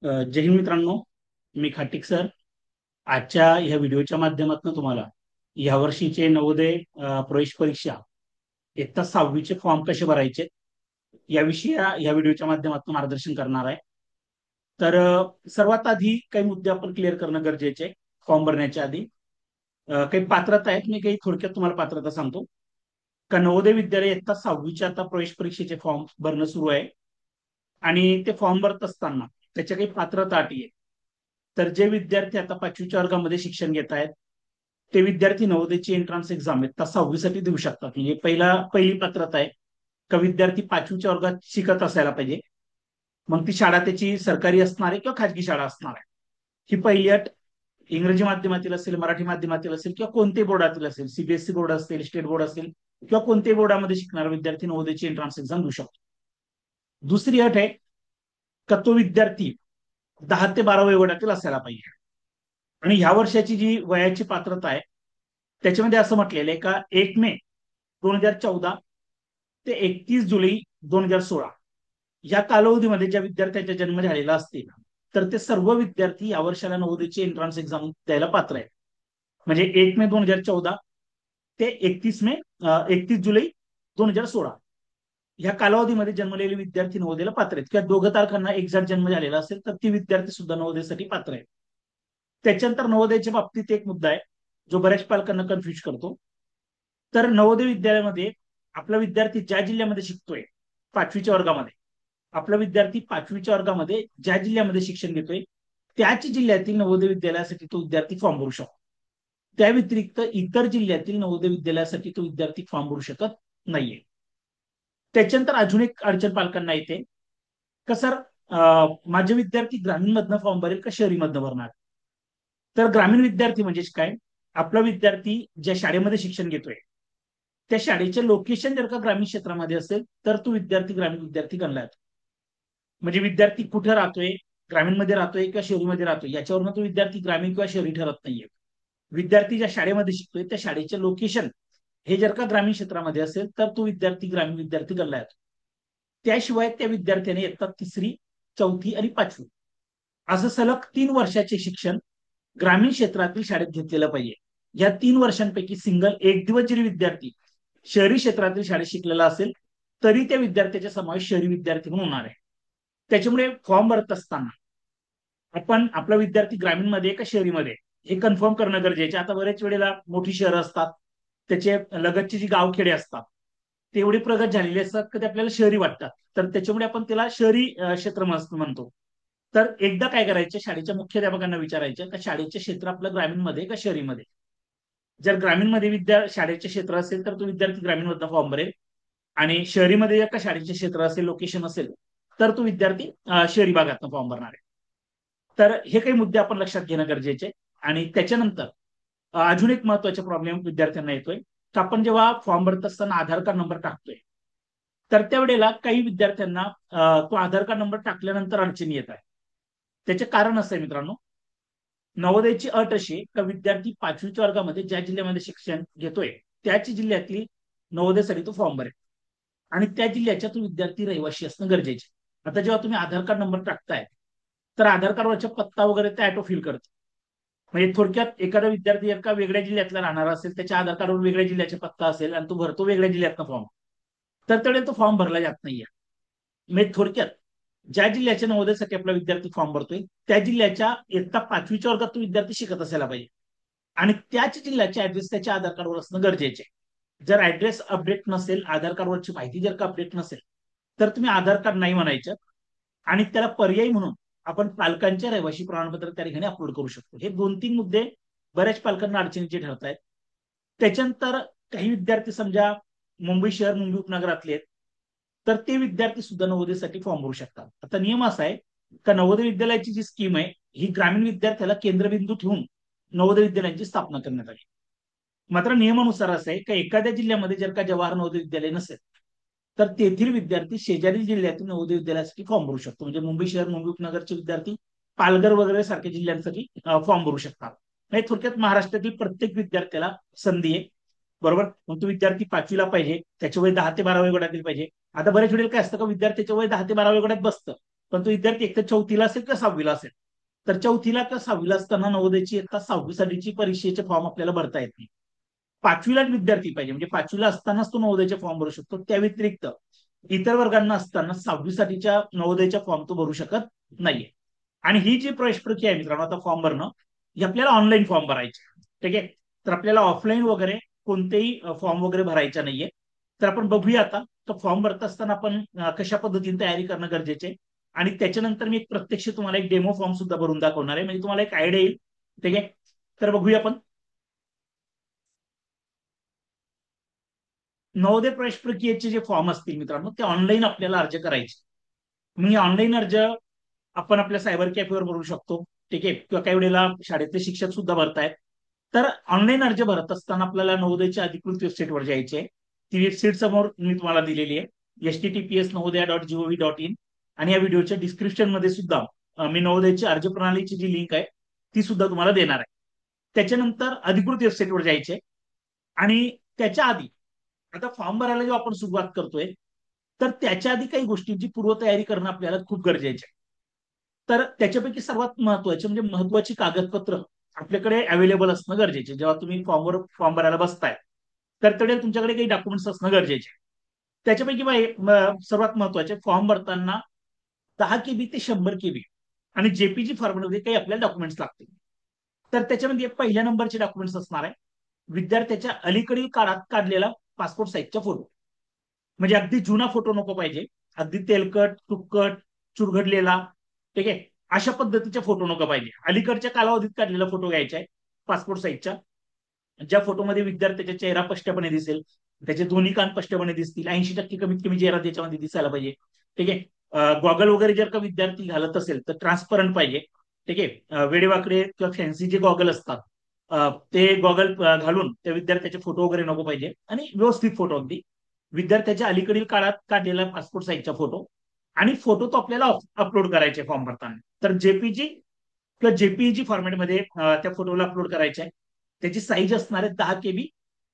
जय हिंद मित्रांनो. मी खाटिक सर. आजच्या ह्या व्हिडिओच्या माध्यमातून तुम्हाला या वर्षीचे नवोदय प्रवेश परीक्षा इयत्ता 6वीचे फॉर्म कसे भरायचे याविषयी या व्हिडिओच्या माध्यमातून मार्गदर्शन करणार आहे. तर सर्वात आधी काही मुद्दे आपण क्लिअर करणं गरजेचे आहे फॉर्म भरण्याच्या आधी. काही पात्रता आहेत, मी काही थोडक्यात तुम्हाला पात्रता सांगतो. का नवोदय विद्यालय इयत्ता 6वीच्या आता प्रवेश परीक्षेचे फॉर्म भरणं सुरू आहे आणि ते फॉर्म भरत असताना त्याच्या काही पात्रता अटी आहेत. तर जे विद्यार्थी आता 5वीच्या वर्गामध्ये शिक्षण घेत आहेत ते विद्यार्थी नवोदयची एंट्रन्स एक्झाम इयत्ता 6वीसाठी देऊ शकतात. म्हणजे पहिली पात्रता आहे का विद्यार्थी 5वीच्या वर्गात शिकत असायला पाहिजे. मग ती शाळा त्याची सरकारी असणार आहे किंवा खाजगी शाळा असणार आहे, ही पहिली अट. इंग्रजी माध्यमातील असेल, मराठी माध्यमातील असेल किंवा कोणत्याही बोर्डातील असेल, सीबीएसई बोर्ड असेल, स्टेट बोर्ड असेल किंवा कोणत्याही बोर्डामध्ये शिकणारा विद्यार्थी नवोदयची एंट्रन्स एक्झाम देऊ शकतो. दुसरी अट आहे का तो विद्यार्थी 10 ते 12 वयोगटातील असायला पाहिजे. आणि ह्या वर्षाची जी वयाची पात्रता आहे त्याच्यामध्ये असं म्हटलेलं आहे का 1 मे 2014 ते 31 जुलै 2016 या कालावधीमध्ये ज्या विद्यार्थ्यांचा जन्म झालेला असतील तर ते सर्व विद्यार्थी या वर्षाला नवोदयची एंट्रन्स एक्झाम द्यायला पात्र आहेत. म्हणजे 1 मे 2014 ते 31 जुलै 2016 ह्या कालावधीमध्ये जन्मलेले विद्यार्थी नवोदयला पात्र आहेत किंवा दोघं तारखांना एक्झॅक्ट जन्म झालेला असेल तर ती विद्यार्थी सुद्धा नवोदयसाठी पात्र आहेत. त्याच्यानंतर नवोदयच्या बाबतीत एक मुद्दा आहे जो बऱ्याच पालकांना कन्फ्युज करतो. तर नवोदय विद्यालयामध्ये आपला विद्यार्थी ज्या जिल्ह्यामध्ये शिकतोय 5वीच्या वर्गामध्ये, आपला विद्यार्थी 5वीच्या वर्गामध्ये ज्या जिल्ह्यामध्ये शिक्षण घेतोय त्याच जिल्ह्यातील नवोदय विद्यालयासाठी तो विद्यार्थी फॉर्म भरू शकतो. त्या व्यतिरिक्त इतर जिल्ह्यातील नवोदय विद्यालयासाठी तो विद्यार्थी फॉर्म भरू शकत नाहीये. त्याच्यानंतर अजून एक अडचण पालकांना येते का सर, माझे विद्यार्थी ग्रामीण मधनं फॉर्म भरेल का शहरी मधनं भरणार. तर ग्रामीण विद्यार्थी म्हणजेच काय, आपला विद्यार्थी ज्या शाळेमध्ये शिक्षण घेतोय त्या शाळेचे लोकेशन जर का ग्रामीण क्षेत्रामध्ये असेल तर तो विद्यार्थी ग्रामीण विद्यार्थी गणला जातो. म्हणजे विद्यार्थी कुठे राहतोय, ग्रामीणमध्ये राहतोय किंवा शहरीमध्ये राहतोय याच्यावरून तो विद्यार्थी ग्रामीण किंवा शहरी ठरत नाहीये. विद्यार्थी ज्या शाळेमध्ये शिकतोय त्या शाळेचे लोकेशन हे जर का ग्रामीण क्षेत्रामध्ये असेल तर तो विद्यार्थी ग्रामीण विद्यार्थी गणला जातो. त्याशिवाय त्या विद्यार्थ्याने इयत्ता 3री, 4थी आणि 5वी असं सलग 3 वर्षाचे शिक्षण ग्रामीण क्षेत्रातील शाळेत घेतलेलं पाहिजे. या 3 वर्षांपैकी सिंगल एक दिवस जरी विद्यार्थी शहरी क्षेत्रातील शाळेत शिकलेला असेल तरी त्या विद्यार्थ्याचा समावेश शहरी विद्यार्थी म्हणून होणार आहे. त्याच्यामुळे फॉर्म भरत असताना आपण आपला विद्यार्थी ग्रामीणमध्ये का शहरीमध्ये हे कन्फर्म करणं गरजेचं आहे. आता बरेच वेळेला मोठी शहरं असतात, त्याचे लगतची जी गावखेडे असतात ते एवढे प्रगत झालेले असतात की ते आपल्याला शहरी वाटतात, तर त्याच्यामुळे आपण त्याला शहरी क्षेत्र म्हणतो. तर एकदा काय करायचं, शाळेच्या मुख्याध्यापकांना विचारायचं का शाळेचे क्षेत्र आपलं ग्रामीणमध्ये का शहरीमध्ये. जर ग्रामीणमध्ये शाळेचे क्षेत्र असेल तर तो विद्यार्थी ग्रामीणमधनं फॉर्म भरेल आणि शहरीमध्ये जर का शाळेचे क्षेत्र असेल, लोकेशन असेल तर तो विद्यार्थी शहरी भागातनं फॉर्म भरणार आहे. तर हे काही मुद्दे आपण लक्षात घेणं गरजेचे आहे. आणि त्याच्यानंतर अजून एक महत्वाचा प्रॉब्लेम विद्यार्थ्यांना येतोय तर आपण जेव्हा फॉर्म भरत असताना आधार कार्ड नंबर टाकतोय तर त्यावेळेला काही विद्यार्थ्यांना तो आधार कार्ड नंबर टाकल्यानंतर अडचणी येत आहे. त्याचे कारण असं आहे मित्रांनो, नवोदयची अट अशी का विद्यार्थी 5वीच्या वर्गामध्ये ज्या जिल्ह्यामध्ये शिक्षण घेतोय त्याच जिल्ह्यातली नवोदयसाठी तो फॉर्म भरेल आणि त्या जिल्ह्याच्या तो विद्यार्थी रहिवाशी असणं गरजेचे. आता जेव्हा तुम्ही आधार कार्ड नंबर टाकताय तर आधार कार्डवरचा पत्ता वगैरे ते ऑटो फिल करतं. म्हणजे थोडक्यात एखादा विद्यार्थी जर का वेगळ्या जिल्ह्यातला राहणार असेल, त्याच्या आधार कार्डवर वेगळ्या जिल्ह्याचा पत्ता असेल आणि तो भरतो वेगळ्या जिल्ह्यातला फॉर्म, तर त्यावेळेला तो फॉर्म भरला जात नाहीये. म्हणजे थोडक्यात ज्या जिल्ह्याच्या नवोदयसाठी आपला विद्यार्थी फॉर्म भरतोय त्या जिल्ह्याच्या इयत्ता 5वीच्या वर्गात तो विद्यार्थी शिकत असायला पाहिजे आणि त्याच जिल्ह्याचे ऍड्रेस त्याच्या आधार कार्डवर असणं गरजेचे. जर ऍड्रेस अपडेट नसेल, आधार कार्डवरची माहिती जर का अपडेट नसेल तर तुम्ही आधार कार्ड नाही म्हणायचं आणि त्याला पर्यायी म्हणून आपण पालकांच्या रहिवाशी प्रमाणपत्र त्या ठिकाणी अपलोड करू शकतो. हे 2-3 मुद्दे बऱ्याच पालकांना अडचणीचे ठरत आहेत. त्याच्यानंतर काही विद्यार्थी समजा मुंबई शहर, मुंबई उपनगरातले आहेत तर ते विद्यार्थी सुद्धा नवोदयसाठी फॉर्म भरू शकतात. आता नियम असा आहे का नवोदय विद्यालयाची जी स्कीम आहे ही ग्रामीण विद्यार्थ्याला केंद्रबिंदू ठेवून नवोदय विद्यालयांची स्थापना करण्यात आली. मात्र नियमानुसार असं आहे का एखाद्या जिल्ह्यामध्ये जर का जवाहर नवोदय विद्यालय नसेल तर तेथील विद्यार्थी शेजारी जिल्ह्यातील नवोदय विद्यालयासाठी फॉर्म भरू शकतो. म्हणजे मुंबई शहर, मुंबई उपनगरचे विद्यार्थी पालघर वगैरे सारख्या जिल्ह्यांसाठी फॉर्म भरू शकतात. नाही, थोडक्यात महाराष्ट्रातील प्रत्येक विद्यार्थ्याला संधी आहे. बरोबर, मग तो विद्यार्थी 5वीला पाहिजे, त्याचे वय 10 ते 12 वयोगटातील पाहिजे. आता बरेच वेळेला काय असतं का विद्यार्थ्याचं वय 10 ते 12 वयोगटात बसतं पण तो विद्यार्थी एक तर चौथीला असेल किंवा सहावीला असेल. तर चौथीला किंवा सहावीला असताना नवोदयची इयत्ता 6वी परीक्षेचे फॉर्म आपल्याला भरता येत नाही. 5वीला विद्यार्थी पाहिजे, म्हणजे 5वीला असतानाच तो नवोदयचे फॉर्म भरू शकतो. त्या व्यतिरिक्त इतर वर्गांना असताना 6वी नवोदयच्या फॉर्म तो भरू शकत नाहीये. आणि ही जी प्रवेश प्रक्रिया आहे मित्रांनो, आता फॉर्म भरणं, ही आपल्याला ऑनलाईन फॉर्म भरायचे. ठीक आहे. तर आपल्याला ऑफलाईन वगैरे कोणतेही फॉर्म वगैरे भरायचा नाहीये. तर आपण बघूया आता तो फॉर्म भरत असताना आपण कशा पद्धतीने तयारी करणं गरजेचे आहे. आणि त्याच्यानंतर मी एक प्रत्यक्ष तुम्हाला एक डेमो फॉर्म सुद्धा भरून दाखवणार आहे, म्हणजे तुम्हाला एक आयडिया येईल. ठीक आहे. तर बघूया आपण. नवोदय प्रवेश प्रक्रियेचे जे फॉर्म असतील मित्रांनो, ते ऑनलाईन आपल्याला अर्ज करायचे. मी ऑनलाईन अर्ज आपण आपल्या सायबर कॅफेवर भरू शकतो. ठीक आहे. किंवा काही वेळेला शाळेतले शिक्षक सुद्धा भरतायत. तर ऑनलाईन अर्ज भरत असताना आपल्याला नवोदयच्या अधिकृत वेबसाईटवर जायचे. ती वेबसाईट समोर मी तुम्हाला दिलेली आहे, https://नवोदया.gov.in. आणि या व्हिडिओच्या डिस्क्रिप्शन मध्ये सुद्धा मी नवोदयची अर्ज प्रणालीची जी लिंक आहे ती सुद्धा तुम्हाला देणार आहे. त्याच्यानंतर अधिकृत वेबसाईटवर जायचे. आणि त्याच्या आधी, आता फॉर्म भरायला जेव्हा आपण सुरुवात करतोय, तर त्याच्या आधी काही गोष्टींची पूर्वतयारी करणं आपल्याला खूप गरजेचं आहे. तर त्याच्यापैकी सर्वात महत्वाचे म्हणजे महत्वाची कागदपत्र आपल्याकडे अवेलेबल असणं गरजेचे. जेव्हा तुम्ही फॉर्म भरायला बसताय, तर तेवढे तुमच्याकडे काही डॉक्युमेंट्स असणं गरजेचे. त्याच्यापैकी सर्वात महत्वाचे, फॉर्म भरताना 10 KB ते 100 KB आणि जेपीजी फॉर्मॅटमध्ये काही आपल्याला डॉक्युमेंट्स लागतील. तर त्याच्यामध्ये पहिल्या नंबरचे डॉक्युमेंट्स असणार आहे विद्यार्थ्याच्या अलीकडील काळात काढलेला पासपोर्ट साईजचा फोटो. म्हणजे अगदी जुना फोटो नको पाहिजे, अगदी तेलकट तुपकट चुरगडलेला. ठीक आहे. अशा पद्धतीचे फोटो नको पाहिजे. अलीकडच्या कालावधीत काढलेला फोटो घ्यायचा आहे पासपोर्ट साईजच्या, ज्या फोटोमध्ये विद्यार्थ्याचा चेहरा स्पष्टपणे दिसेल, त्याचे दोन्ही कान स्पष्टपणे दिसतील, 80% कमीत कमी चेहरा त्याच्यामध्ये दिसायला पाहिजे. ठीक आहे. गॉगल वगैरे जर का विद्यार्थी घालत असेल तर ट्रान्सपरंट पाहिजे. ठीक आहे. वेडेवाकडे किंवा फॅन्सी जे गॉगल असतात ते गॉगल घालून त्या विद्यार्थ्याचे फोटो वगैरे नको पाहिजे. आणि व्यवस्थित फोटो, अगदी विद्यार्थ्याच्या अलीकडील काळात काढलेला पासपोर्ट साईजचा फोटो. आणि फोटो तो आपल्याला अपलोड करायचे फॉर्म भरताना. तर जेपीजी किंवा जेपीईजी फॉर्मॅटमध्ये त्या फोटोला अपलोड करायचे आहे. त्याची साईज असणार आहे 10 KB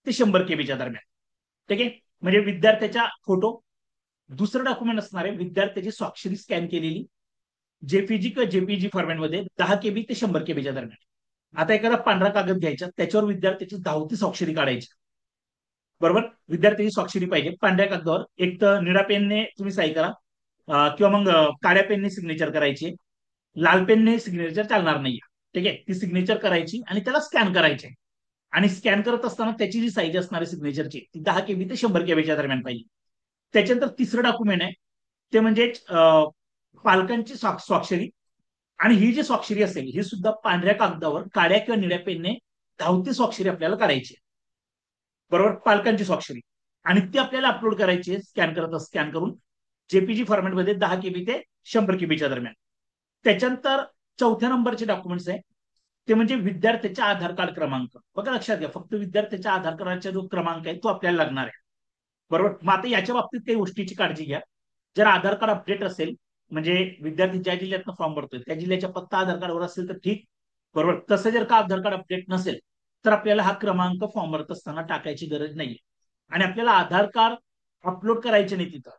ते 100 KB दरम्यान. ठीक आहे. म्हणजे विद्यार्थ्याच्या फोटो. दुसरं डॉक्युमेंट असणार आहे विद्यार्थ्याची स्वाक्षरी स्कॅन केलेली, जेपीजी किंवा जेपीजी फॉर्मॅटमध्ये 10 KB ते 100 KB दरम्यान. आता एखादा पांढरा कागद घ्यायचा, त्याच्यावर विद्यार्थ्याची धावती स्वाक्षरी काढायची. बरोबर. विद्यार्थ्याची स्वाक्षरी पाहिजे पांढऱ्या कागदावर. एक तर निळा पेनने तुम्ही सही करा, किंवा मग काळ्या पेनने सिग्नेचर करायची. लाल पेनने सिग्नेचर चालणार नाही. ठीक आहे. ती सिग्नेचर करायची आणि त्याला स्कॅन करायचे. आणि स्कॅन करत असताना त्याची जी साईज असणार आहे सिग्नेचरची, ती 10 KB ते 100 KB दरम्यान पाहिजे. त्याच्यानंतर तिसरं डॉक्युमेंट आहे ते म्हणजे पालकांची स्वाक्षरी. आणि ही जी स्वाक्षरी असेल ही सुद्धा पांढऱ्या कागदावर काळ्या किंवा निळ्या पेनने धावती स्वाक्षरी आपल्याला काढायची. बरोबर. पालकांची स्वाक्षरी. आणि ती आपल्याला अपलोड करायची आहे स्कॅन करून जेपीजी फॉर्मॅटमध्ये 10 KB ते 100 KB दरम्यान. त्याच्यानंतर चौथ्या नंबरचे डॉक्युमेंट्स आहे ते म्हणजे विद्यार्थ्याचा आधार कार्ड क्रमांक. बघा लक्षात घ्या, फक्त विद्यार्थ्याच्या आधार कार्डाचा जो क्रमांक आहे तो आपल्याला लागणार आहे. बरोबर. मग आता याच्या बाबतीत काही गोष्टीची काळजी घ्या. जर आधार कार्ड अपडेट असेल, म्हणजे विद्यार्थी ज्या जिल्ह्यातनं फॉर्म भरतोय त्या जिल्ह्याच्या पत्ता आधार कार्डवर असेल तर ठीक. बरोबर. तसं जर का आधार कार्ड अपडेट नसेल तर आपल्याला हा क्रमांक फॉर्म भरत असताना टाकायची गरज नाही. आणि आपल्याला आधार कार्ड अपलोड करायचे नाही तिथं.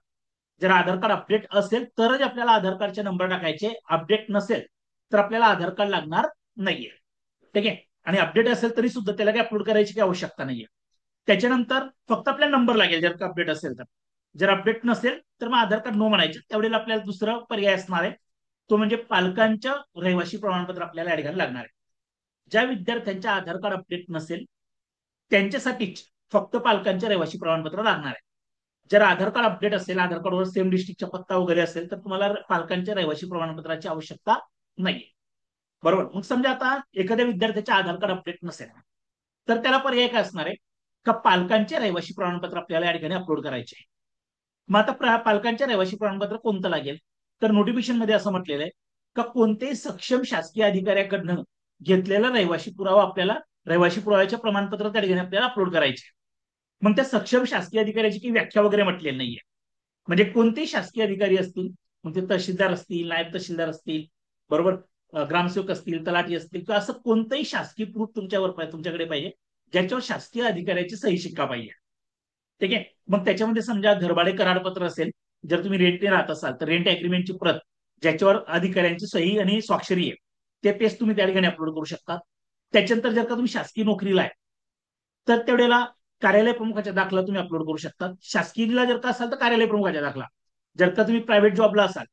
जर आधार कार्ड अपडेट असेल तरच आपल्याला आधार कार्डचे नंबर टाकायचे. अपडेट नसेल तर आपल्याला आधार कार्ड लागणार नाहीये. ठीक आहे. आणि अपडेट असेल तरी सुद्धा त्याला काही अपलोड करायची काही आवश्यकता नाहीये. त्याच्यानंतर फक्त आपल्याला नंबर लागेल जर का अपडेट असेल तर. जर अपडेट नसेल तर मग आधार कार्ड नो म्हणायचे. त्यावेळेला आपल्याला दुसरा पर्याय असणार आहे, तो म्हणजे पालकांच्या रहिवासी प्रमाणपत्र आपल्याला ऍड करायला लागणार आहे. ज्या विद्यार्थ्यांच्या आधार कार्ड अपडेट नसेल त्यांच्यासाठीच फक्त पालकांच्या रहिवासी प्रमाणपत्र लागणार आहे. जर आधार कार्ड अपडेट असेल, आधार कार्डवर सेम डिस्ट्रिक्टचा पत्ता वगैरे असेल तर तुम्हाला पालकांच्या रहिवासी प्रमाणपत्राची आवश्यकता नाही. बरोबर. मग समजा आता एखाद्या विद्यार्थ्याचे आधार कार्ड अपडेट नसेल तर त्याला पर्याय काय असणार आहे का पालकांचे रहिवासी प्रमाणपत्र आपल्याला या ठिकाणी अपलोड करायचे. मग आता पालकांच्या रहिवासी प्रमाणपत्र कोणतं लागेल, तर नोटिफिकेशन मध्ये असं म्हटलेलं आहे का कोणतेही सक्षम शासकीय अधिकाऱ्याकडनं घेतलेला रहिवासी पुरावा आपल्याला रहिवासी पुराव्याच्या प्रमाणपत्र त्या ठिकाणी आपल्याला अपलोड करायचे. मग त्या सक्षम शासकीय अधिकाऱ्याची काही व्याख्या वगैरे म्हटलेली नाहीये. म्हणजे कोणतेही शासकीय अधिकारी असतील, मग ते तहसीलदार असतील, नायब तहसीलदार असतील, बरोबर, ग्रामसेवक असतील, तलाठी असतील, किंवा असं कोणतंही शासकीय प्रूफ तुमच्याकडे पाहिजे ज्याच्यावर शासकीय अधिकाऱ्याची सही शिक्का पाहिजे. ठीक आहे. मग त्याच्यामध्ये समजा घरभाडे करारपत्र असेल, जर तुम्ही रेंटने राहत असाल तर रेंट अग्रीमेंटची प्रत, ज्याच्यावर अधिकाऱ्यांची सही आणि स्वाक्षरी आहे, ते पेज तुम्ही त्या ठिकाणी अपलोड करू शकता. त्याच्यानंतर जर का तुम्ही शासकीय नोकरीला आहे तर तेवढ्याला कार्यालय प्रमुखाचा दाखला तुम्ही अपलोड करू शकता. शासकीयला जर का असाल तर कार्यालय प्रमुखाचा दाखला, जर का तुम्ही प्रायव्हेट जॉबला असाल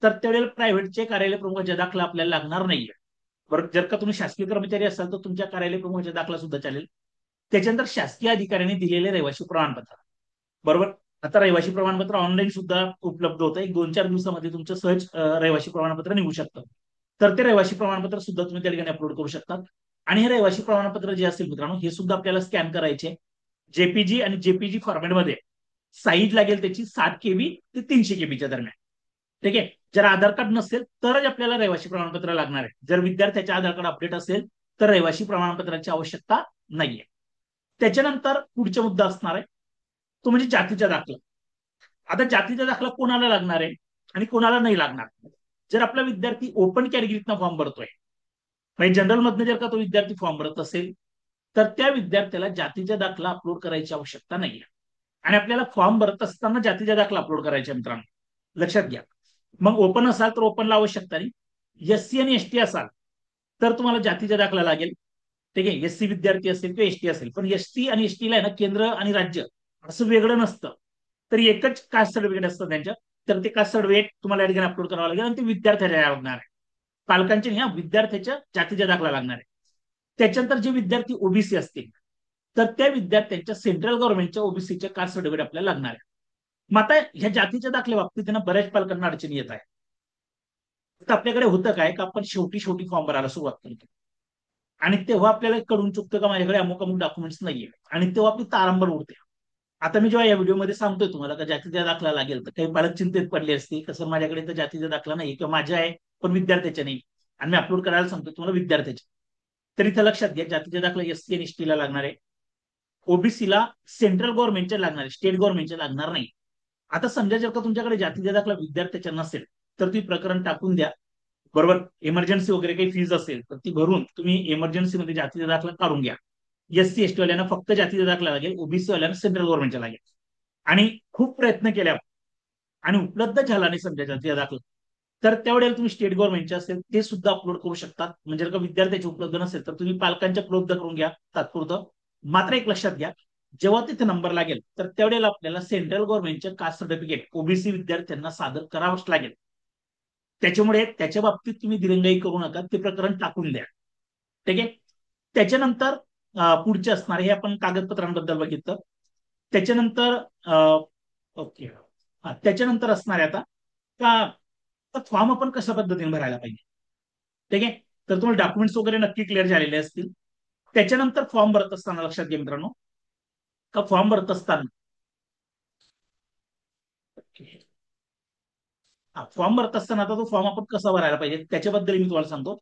तर तेवढ्याला प्रायव्हेटचे कार्यालय प्रमुखाचा दाखला आपल्याला लागणार नाहीये. बरं, जर का तुम्ही शासकीय कर्मचारी असाल तर तुमच्या कार्यालय प्रमुखाचा दाखला सुद्धा चालेल. त्याच्यानंतर शासकीय अधिकाऱ्यांनी दिलेले रहिवासी प्रमाणपत्र. बरोबर, आता रहिवासी प्रमाणपत्र ऑनलाईन सुद्धा उपलब्ध होतं. एक 2-4 दिवसामध्ये तुमचं सहज रहिवासी प्रमाणपत्र निघू शकतं. तर ते रहिवासी प्रमाणपत्र सुद्धा तुम्ही त्या ठिकाणी अपलोड करू शकता. आणि हे रहिवासी प्रमाणपत्र जे असेल मित्रांनो, हे सुद्धा आपल्याला स्कॅन करायचे जेपीजी आणि जेपीजी फॉर्मॅटमध्ये. साईज लागेल त्याची 7 KB ते 300 KB दरम्यान. ठीक आहे. जर आधार कार्ड नसेल तरच आपल्याला रहिवासी प्रमाणपत्र लागणार आहे. जर विद्यार्थ्याचे आधार कार्ड अपडेट असेल तर रहिवासी प्रमाणपत्राची आवश्यकता नाहीये. त्याच्यानंतर पुढचा मुद्दा असणार आहे तो म्हणजे जातीचा दाखला. आता जातीचा दाखला कोणाला लागणार आहे आणि कोणाला नाही लागणार. जर आपला विद्यार्थी ओपन कॅटेगरीतनं फॉर्म भरतोय, म्हणजे जनरल मधनं जर का तो विद्यार्थी फॉर्म भरत असेल तर त्या विद्यार्थ्याला जातीचा दाखला अपलोड करायची आवश्यकता नाहीये. आणि आपल्याला फॉर्म भरत असताना जातीचा दाखला अपलोड करायचा मित्रांनो, लक्षात घ्या. मग ओपन असाल तर ओपनला आवश्यकता नाही. एससी आणि एसटी असाल तर तुम्हाला जातीचा दाखला लागेल. ठीक आहे. एससी विद्यार्थी असेल किंवा एसटी असेल, पण एससी आणि एसटीला आहे ना केंद्र आणि राज्य असं वेगळं नसतं. तर एकच कास्ट सर्टिफिकेट असतं त्यांच्या. तर ते कास्ट सर्टिफिकेट तुम्हाला या ठिकाणी अपलोड करावं लागेल आणि ते विद्यार्थ्याच्या लागणार आहे. पालकांचे नाही, विद्यार्थ्याच्या जातीचा दाखला लागणार आहे. त्याच्यानंतर जे विद्यार्थी ओबीसी असतील तर त्या विद्यार्थ्यांच्या सेंट्रल गव्हर्नमेंटच्या ओबीसीच्या कास्ट सर्टिफिकेट आपल्याला लागणार आहे. मग आता ह्या जातीच्या दाखल्या बाबतीत त्यांना बऱ्याच पालकांना अडचणी येत आहे. तर आपल्याकडे होतं काय का आपण शेवटी शेवटी फॉर्म भरायला सुरुवात करतो आणि तेव्हा आपल्याला कळून चुकतं का माझ्याकडे अमुक अमुक डॉक्युमेंट्स नाहीये आणि तेव्हा आपली तारांबळ उडते. आता मी जेव्हा या व्हिडिओमध्ये सांगतोय तुम्हाला का जातीचा दाखला लागेल तर काही पालक चिंतेत पडले असते कसं माझ्याकडे तर जातीचा दाखला नाही किंवा माझ्या आहे पण विद्यार्थ्याच्या नाही आणि मी अपलोड करायला सांगतोय तुम्हाला विद्यार्थ्याचे. तर इथं लक्षात घ्या जातीचा दाखला एससी आणि एसटीला लागणार आहे. ओबीसीला सेंट्रल गव्हर्नमेंटचे लागणार आहे, स्टेट गव्हर्नमेंटचे लागणार नाही. आता समजा जर का तुमच्याकडे जातीचा दाखला विद्यार्थ्याच्या नसेल तर तुम्ही प्रकरण टाकून द्या. बरोबर, इमर्जन्सी वगैरे काही फीज असेल तर ती भरून तुम्ही इमर्जन्सीमध्ये जातीचा दाखला काढून घ्या. एससी एसटी वाल्यांना फक्त जातीचा दाखला लागेल, ओबीसी वाल्यांना सेंट्रल गव्हर्नमेंटचा लागेल. आणि खूप प्रयत्न केल्या आणि उपलब्ध झाला नाही समजा जातीचा दाखला तर त्यावेळेला तुम्ही स्टेट गव्हर्नमेंटचे असेल ते सुद्धा अपलोड करू शकतात. म्हणजे जर का विद्यार्थ्याची उपलब्ध नसेल तर तुम्ही पालकांच्या उपलब्ध करून घ्या तात्पुरतं. मात्र एक लक्षात घ्या, जेव्हा तिथे नंबर लागेल तर त्यावेळेला आपल्याला सेंट्रल गव्हर्नमेंटचे कास्ट सर्टिफिकेट ओबीसी विद्यार्थ्यांना सादर करावंच लागेल. त्याच्यामुळे त्याच्या बाबतीत तुम्ही दिरंगाई करू नका, ते प्रकरण टाकून द्या. ठीक आहे. त्याच्यानंतर पुढचे असणार हे आपण कागदपत्रांबद्दल बघितलं. त्याच्यानंतर ओके, त्याच्यानंतर असणार आहे आता का फॉर्म आपण कशा पद्धतीने भरायला पाहिजे. ठीक आहे. तर तुम्हाला डॉक्युमेंट्स वगैरे नक्की क्लिअर झालेले असतील. त्याच्यानंतर फॉर्म भरत असताना लक्षात घ्या मित्रांनो का फॉर्म भरत असताना फॉर्म भरत असताना आता तो फॉर्म आपण कसा भरायला पाहिजे त्याच्याबद्दल मी तुम्हाला सांगतो.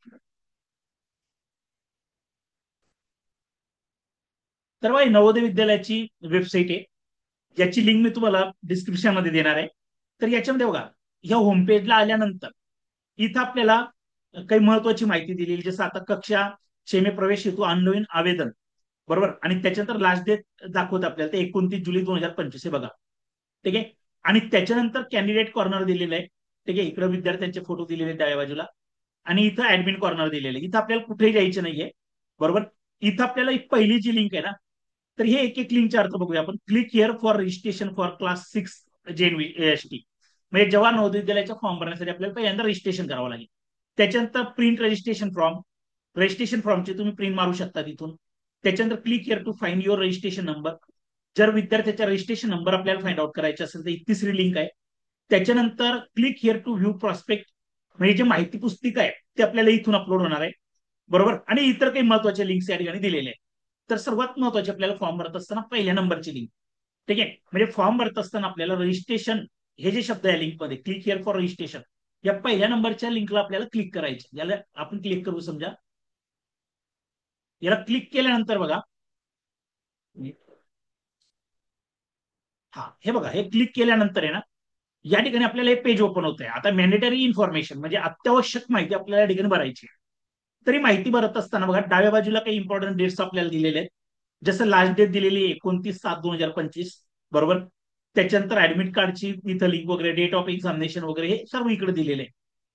तर बघा नवोदय विद्यालयाची वेबसाईट आहे, याची लिंक मी तुम्हाला डिस्क्रिप्शन मध्ये देणार आहे. तर याच्यामध्ये बघा ह्या होम पेजला आल्यानंतर इथं आपल्याला काही महत्वाची माहिती दिलेली जसं आता कक्षा सेमी प्रवेश हेतू ऑनलाईन आवेदन. बरोबर, आणि त्याच्यानंतर लास्ट डेट दाखवत आपल्याला ते 29 जुलै 2025 हे बघा. ठीक आहे. आणि त्याच्यानंतर कॅन्डिडेट कॉर्नर दिलेलं आहे. ठीक आहे. इकडे विद्यार्थ्यांचे फोटो दिलेले आहेत डाव्या बाजूला आणि इथं ऍडमिट कॉर्नर दिलेलं आहे. इथं आपल्याला कुठेही जायचं नाहीये. बरोबर, इथं आपल्याला एक पहिली जी लिंक आहे ना तर हे एक एक लिंकचे अर्थ बघूया आपण. Click here for registration for class 6 JNV म्हणजे जवाहर नवोदय विद्यालयाचा फॉर्म भरण्यासाठी आपल्याला पहिल्यांदा रजिस्ट्रेशन करावं लागेल. त्याच्यानंतर प्रिंट रजिस्ट्रेशन फॉर्मचे तुम्ही प्रिंट मारू शकता तिथून. त्याच्यानंतर click here to find your registration number. जर विद्यार्थ्याचा रजिस्ट्रेशन नंबर आपल्याला फाइंड आउट करायचा असेल तर ही तिसरी लिंक आहे. त्याच्यानंतर click here to view prospect म्हणजे जे माहिती पुस्तिका आहे ते आपल्याला इथून अपलोड होणार आहे. बरोबर, आणि इतर काही महत्वाच्या लिंक्स या ठिकाणी दिलेल्या आहेत. तर सर्वात महत्वाचे आपल्याला फॉर्म भरत असताना पहिल्या नंबरची लिंक. ठीक आहे. म्हणजे फॉर्म भरत असताना आपल्याला रजिस्ट्रेशन हे जे शब्द आहे लिंकमध्ये क्लिक हिअर फॉर रजिस्ट्रेशन या पहिल्या नंबरच्या लिंकला आपल्याला क्लिक करायचे. याला आपण क्लिक करू समजा. याला क्लिक केल्यानंतर बघा हे बघा हे क्लिक केल्यानंतर आहे ना या ठिकाणी आपल्याला हे पेज ओपन होत आहे. आता मॅन्डेटरी इन्फॉर्मेशन म्हणजे अत्यावश्यक माहिती आपल्याला या ठिकाणी भरायची आहे. तरी माहिती भरत असताना बघा डाव्या बाजूला काही इम्पॉर्टंट डेट्स आपल्याला दिलेले आहेत. जसं लास्ट डेट दिलेली 29/7/2025. बरोबर, त्याच्यानंतर ऍडमिट कार्डची इथं लिंक वगैरे डेट ऑफ एक्झामिनेशन वगैरे हे सर्व इकडे दिलेले आहे.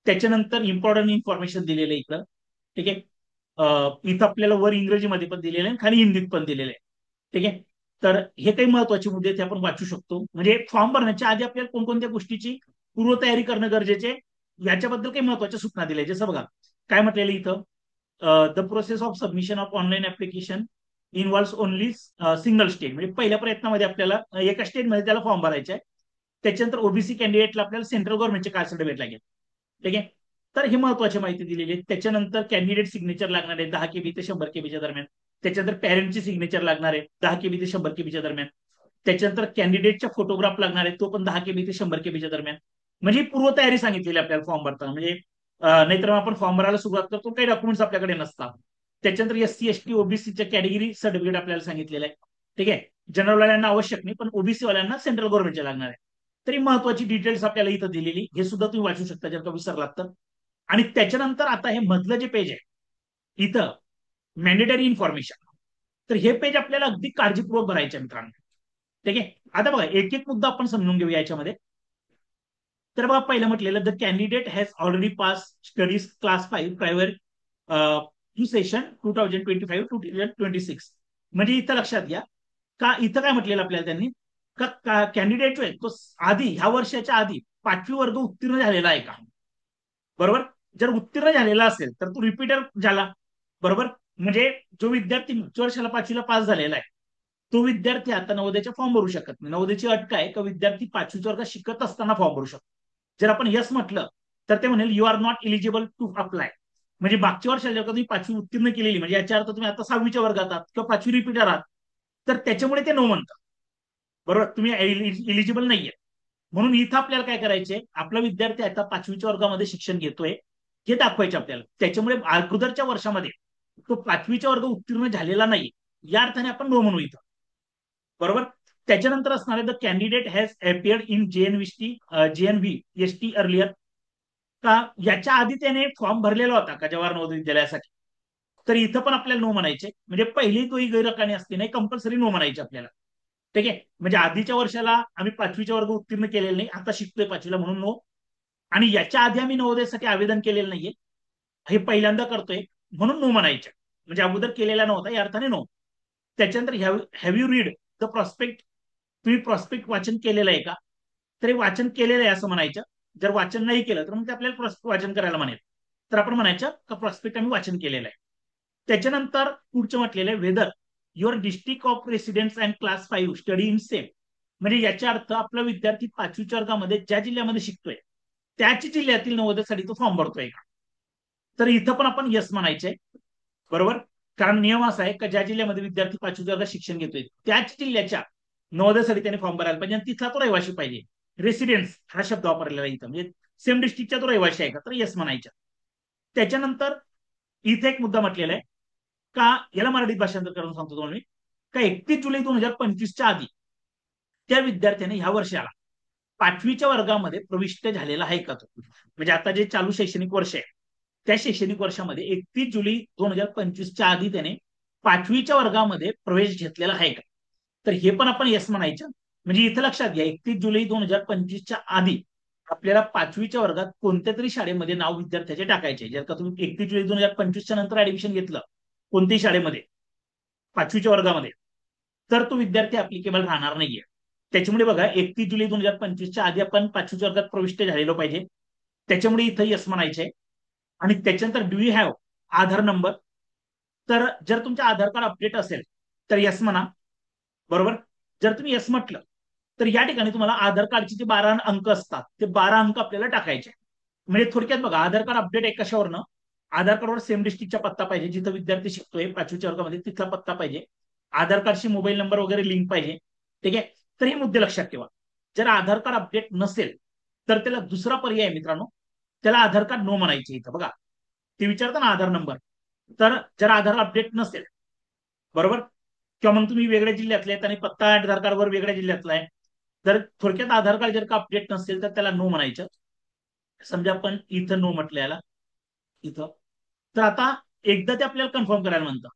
त्याच्यानंतर इम्पॉर्टंट इन्फॉर्मेशन दिलेलं आहे इथं. ठीक आहे. इथं आपल्याला वर इंग्रजीमध्ये पण दिलेलं आहे, खाली हिंदीत पण दिलेलं आहे. ठीक आहे. तर हे काही महत्वाचे मुद्दे ते आपण वाचू शकतो. म्हणजे फॉर्म भरण्याच्या आधी आपल्याला कोणकोणत्या गोष्टीची पूर्वतयारी करणं गरजेचे याच्याबद्दल काही महत्वाच्या सूचना दिल्या. जसं बघा काय म्हटलेलं इथं, the process of submission of online application involves only single state. म्हणजे पहिल्या प्रयत्नामध्ये आपल्याला एका स्टेटमध्ये त्याला फॉर्म भरायचा आहे. त्याच्यानंतर ओबीसी कॅन्डिडेटला आपल्याला सेंट्रल गव्हर्नमेंटचे कास्ट सर्टिफिकेट लागेल. ठीक आहे. तर ही महत्वाची माहिती दिलेली आहे. त्याच्यानंतर कॅन्डिडेट सिग्नेचर लागणार आहे 10 KB ते 100 KB दरम्यान. त्याच्यानंतर पॅरेंटची सिग्नेचर लागणार आहे 10 KB ते 100 KB दरम्यान. त्याच्यानंतर कॅन्डिडेटचा फोटोग्राफ लागणार आहे, तो पण 10 KB ते 100 KB दरम्यान. म्हणजे पूर्वतयारी सांगितलेली आपल्याला फॉर्म भरताना. म्हणजे नाहीतर आपण फॉर्म भरायला सुरुवात करतो काही डॉक्युमेंट्स आपल्याकडे नसतात. त्याच्यानंतर SC ST ओबीसीच्या कॅटेगरी सर्टिफिकेट आपल्याला सांगितलेलं आहे. ठीक आहे. जनरल वाल्यांना आवश्यक नाही, पण ओबीसी वाल्यांना सेंट्रल गव्हर्नमेंटचे लागणार आहे. तरी महत्वाची डिटेल्स आपल्याला इथं दिलेली, हे सुद्धा तुम्ही वाचू शकता जर का विसरलात तर. आणि त्याच्यानंतर आता हे मधलं जे पेज आहे इथं मॅन्डेटरी इन्फॉर्मेशन, तर हे पेज आपल्याला अगदी काळजीपूर्वक भरायचे आहे मित्रांनो. ठीक आहे. आता बघा एक एक मुद्दा आपण समजून घेऊया याच्यामध्ये. तर बघा पहिलं म्हटलेलं, the candidate has already pass studies class 5 prior to session 2025-2026. म्हणजे इथं लक्षात घ्या का इथं काय म्हटलेलं आपल्याला त्यांनी, का कॅन्डिडेट जो आहे तो आधी ह्या वर्षाच्या आधी 5वी वर्ग उत्तीर्ण झालेला आहे का. बरोबर. जर उत्तीर्ण झालेला असेल तर तो रिपीटर झाला. बरोबर. म्हणजे जो विद्यार्थी मागच्या वर्षाला 5वीला पास झालेला आहे तो विद्यार्थी आता नवोदयचा फॉर्म भरू शकत नाही. नवोदयची अट काय का विद्यार्थी 5वीच्या वर्गात शिकत असताना फॉर्म भरू शकतो. जर आपण यस म्हटलं तर ते म्हणेल you are not eligible to apply. म्हणजे मागच्या वर्षाला जर का तुम्ही 5वी उत्तीर्ण केलेली, म्हणजे याच्या अर्थ तुम्ही आता 6वीच्या वर्गात आहात किंवा 5वी रिपीटर आहात, तर त्याच्यामुळे ते नो म्हणतात. बरोबर. तुम्ही इलिजिबल नाहीये. म्हणून इथं आपल्याला काय करायचंय, आपला विद्यार्थी आता 5वीच्या वर्गामध्ये शिक्षण घेतोय हे दाखवायचे आपल्याला. त्याच्यामुळे अगोदरच्या वर्षामध्ये तो 5वीच्या वर्ग उत्तीर्ण झालेला नाही या अर्थाने आपण नो म्हणू इथं. बरोबर. त्याच्यानंतर असणार आहे the candidate has appeared in JNV ST earlier. का याच्या आधी त्याने फॉर्म भरलेला होता का जवाहर नवोदय विद्यालयासाठी, तर इथं पण आपल्याला नो म्हणायचे. म्हणजे पहिली तोही गैरकानी असते नाही, कंपल्सरी नो म्हणायचे आपल्याला. ठीक आहे. म्हणजे आधीच्या वर्षाला आम्ही 5वीच्या वर्ग उत्तीर्ण केलेले नाही, आता शिकतोय 5वीला म्हणून नो. आणि याच्या आधी आम्ही नवोदयसाठी आवेदन केलेलं नाहीये, हे पहिल्यांदा करतोय म्हणून नो म्हणायचे. म्हणजे अगोदर केलेला नव्हता या अर्थाने नो. त्याच्यानंतर have you read the prospect. तुम्ही प्रॉस्पेक्ट वाचन केलेलं आहे का, तरी वाचन केलेलं आहे असं म्हणायचं. जर वाचन नाही केलं तर मग ते आपल्याला प्रॉस्पेक्ट वाचन करायला म्हणेल, तर आपण म्हणायचं का प्रॉस्पेक्ट आम्ही वाचन केलेलं आहे. त्याच्यानंतर पुढचं म्हटलेलं आहे whether your district of residence and class 5 study in same. म्हणजे याचा अर्थ आपला विद्यार्थी 5वीच्या वर्गामध्ये ज्या जिल्ह्यामध्ये शिकतोय त्याच जिल्ह्यातील नवोदयसाठी तो फॉर्म भरतोय का, तर इथं पण आपण यस म्हणायचंय. बरोबर. कारण नियम असा आहे का ज्या जिल्ह्यामध्ये विद्यार्थी 5वीच्या वर्गात शिक्षण घेतोय त्याच जिल्ह्याच्या नवोदयसाठी त्याने फॉर्म भरायला पाहिजे आणि तिथला तो रहिवाशी पाहिजे. रेसिडेन्स हा शब्द वापरलेला इथं, म्हणजे सेम डिस्ट्रिक्टच्या तो रहिवाशी आहे का, तर यस म्हणायच्या. त्याच्यानंतर इथे एक मुद्दा म्हटलेला आहे का, याला मराठीत भाषांतर करून सांगतो तुम्हाला मी, का 31 जुलै 2025च्या आधी त्या विद्यार्थ्याने ह्या वर्षाला 5वीच्या वर्गामध्ये प्रविष्ट झालेला आहे का तो. म्हणजे आता जे चालू शैक्षणिक वर्ष आहे त्या शैक्षणिक वर्षामध्ये 31 जुलै 2025च्या आधी त्याने 5वीच्या वर्गामध्ये प्रवेश घेतलेला आहे का, तर हे पण आपण यस म्हणायचं. म्हणजे इथं लक्षात घ्या 31 जुलै 2025च्या आधी आपल्याला 5वीच्या वर्गात कोणत्या तरी शाळेमध्ये नाव विद्यार्थ्याचे टाकायचे. जर का तुम्ही 31 जुलै 2025च्या नंतर ऍडमिशन घेतलं कोणत्याही शाळेमध्ये 5वीच्या वर्गामध्ये, तर तो विद्यार्थी अप्लिकेबल राहणार नाहीये. त्याच्यामुळे बघा 31 जुलै 2025च्या आधी आपण 5वीच्या वर्गात प्रविष्ट झालेलो पाहिजे. त्याच्यामुळे इथं यस म्हणायचे. आणि त्याच्यानंतर do you have Aadhaar number, तर जर तुमचं आधार कार्ड अपडेट असेल तर यस म्हणा. बरोबर. जर तुम्ही यस म्हटलं तर या ठिकाणी तुम्हाला आधार कार्डचे जे 12 अंक असतात ते 12 अंक आपल्याला टाकायचे. म्हणजे थोडक्यात बघा आधार कार्ड अपडेट आहे कशावरनं, आधार कार्डवर सेम डिस्ट्रिक्टचा पत्ता पाहिजे, जिथं विद्यार्थी शिकतोय 5वीच्या वर्गामध्ये तिथला पत्ता पाहिजे, आधार कार्डशी मोबाईल नंबर वगैरे लिंक पाहिजे. ठीक आहे. तर हे मुद्दे लक्षात ठेवा. जर आधार कार्ड अपडेट नसेल तर त्याला दुसरा पर्याय आहे मित्रांनो, त्याला आधार कार्ड नो म्हणायचे. इथं बघा ते विचारतं ना आधार नंबर, तर जर आधार अपडेट नसेल, बरोबर, किंवा मग तुम्ही वेगळ्या जिल्ह्यातले आहेत आणि पत्ता आधार कार्डवर वेगळ्या जिल्ह्यातला आहे, तर थोडक्यात आधार कार्ड जर का अपडेट नसेल तर त्याला नो म्हणायचं. समजा आपण इथं नो म्हटलं याला इथं, तर आता एकदा ते आपल्याला कन्फर्म करायला म्हणतं.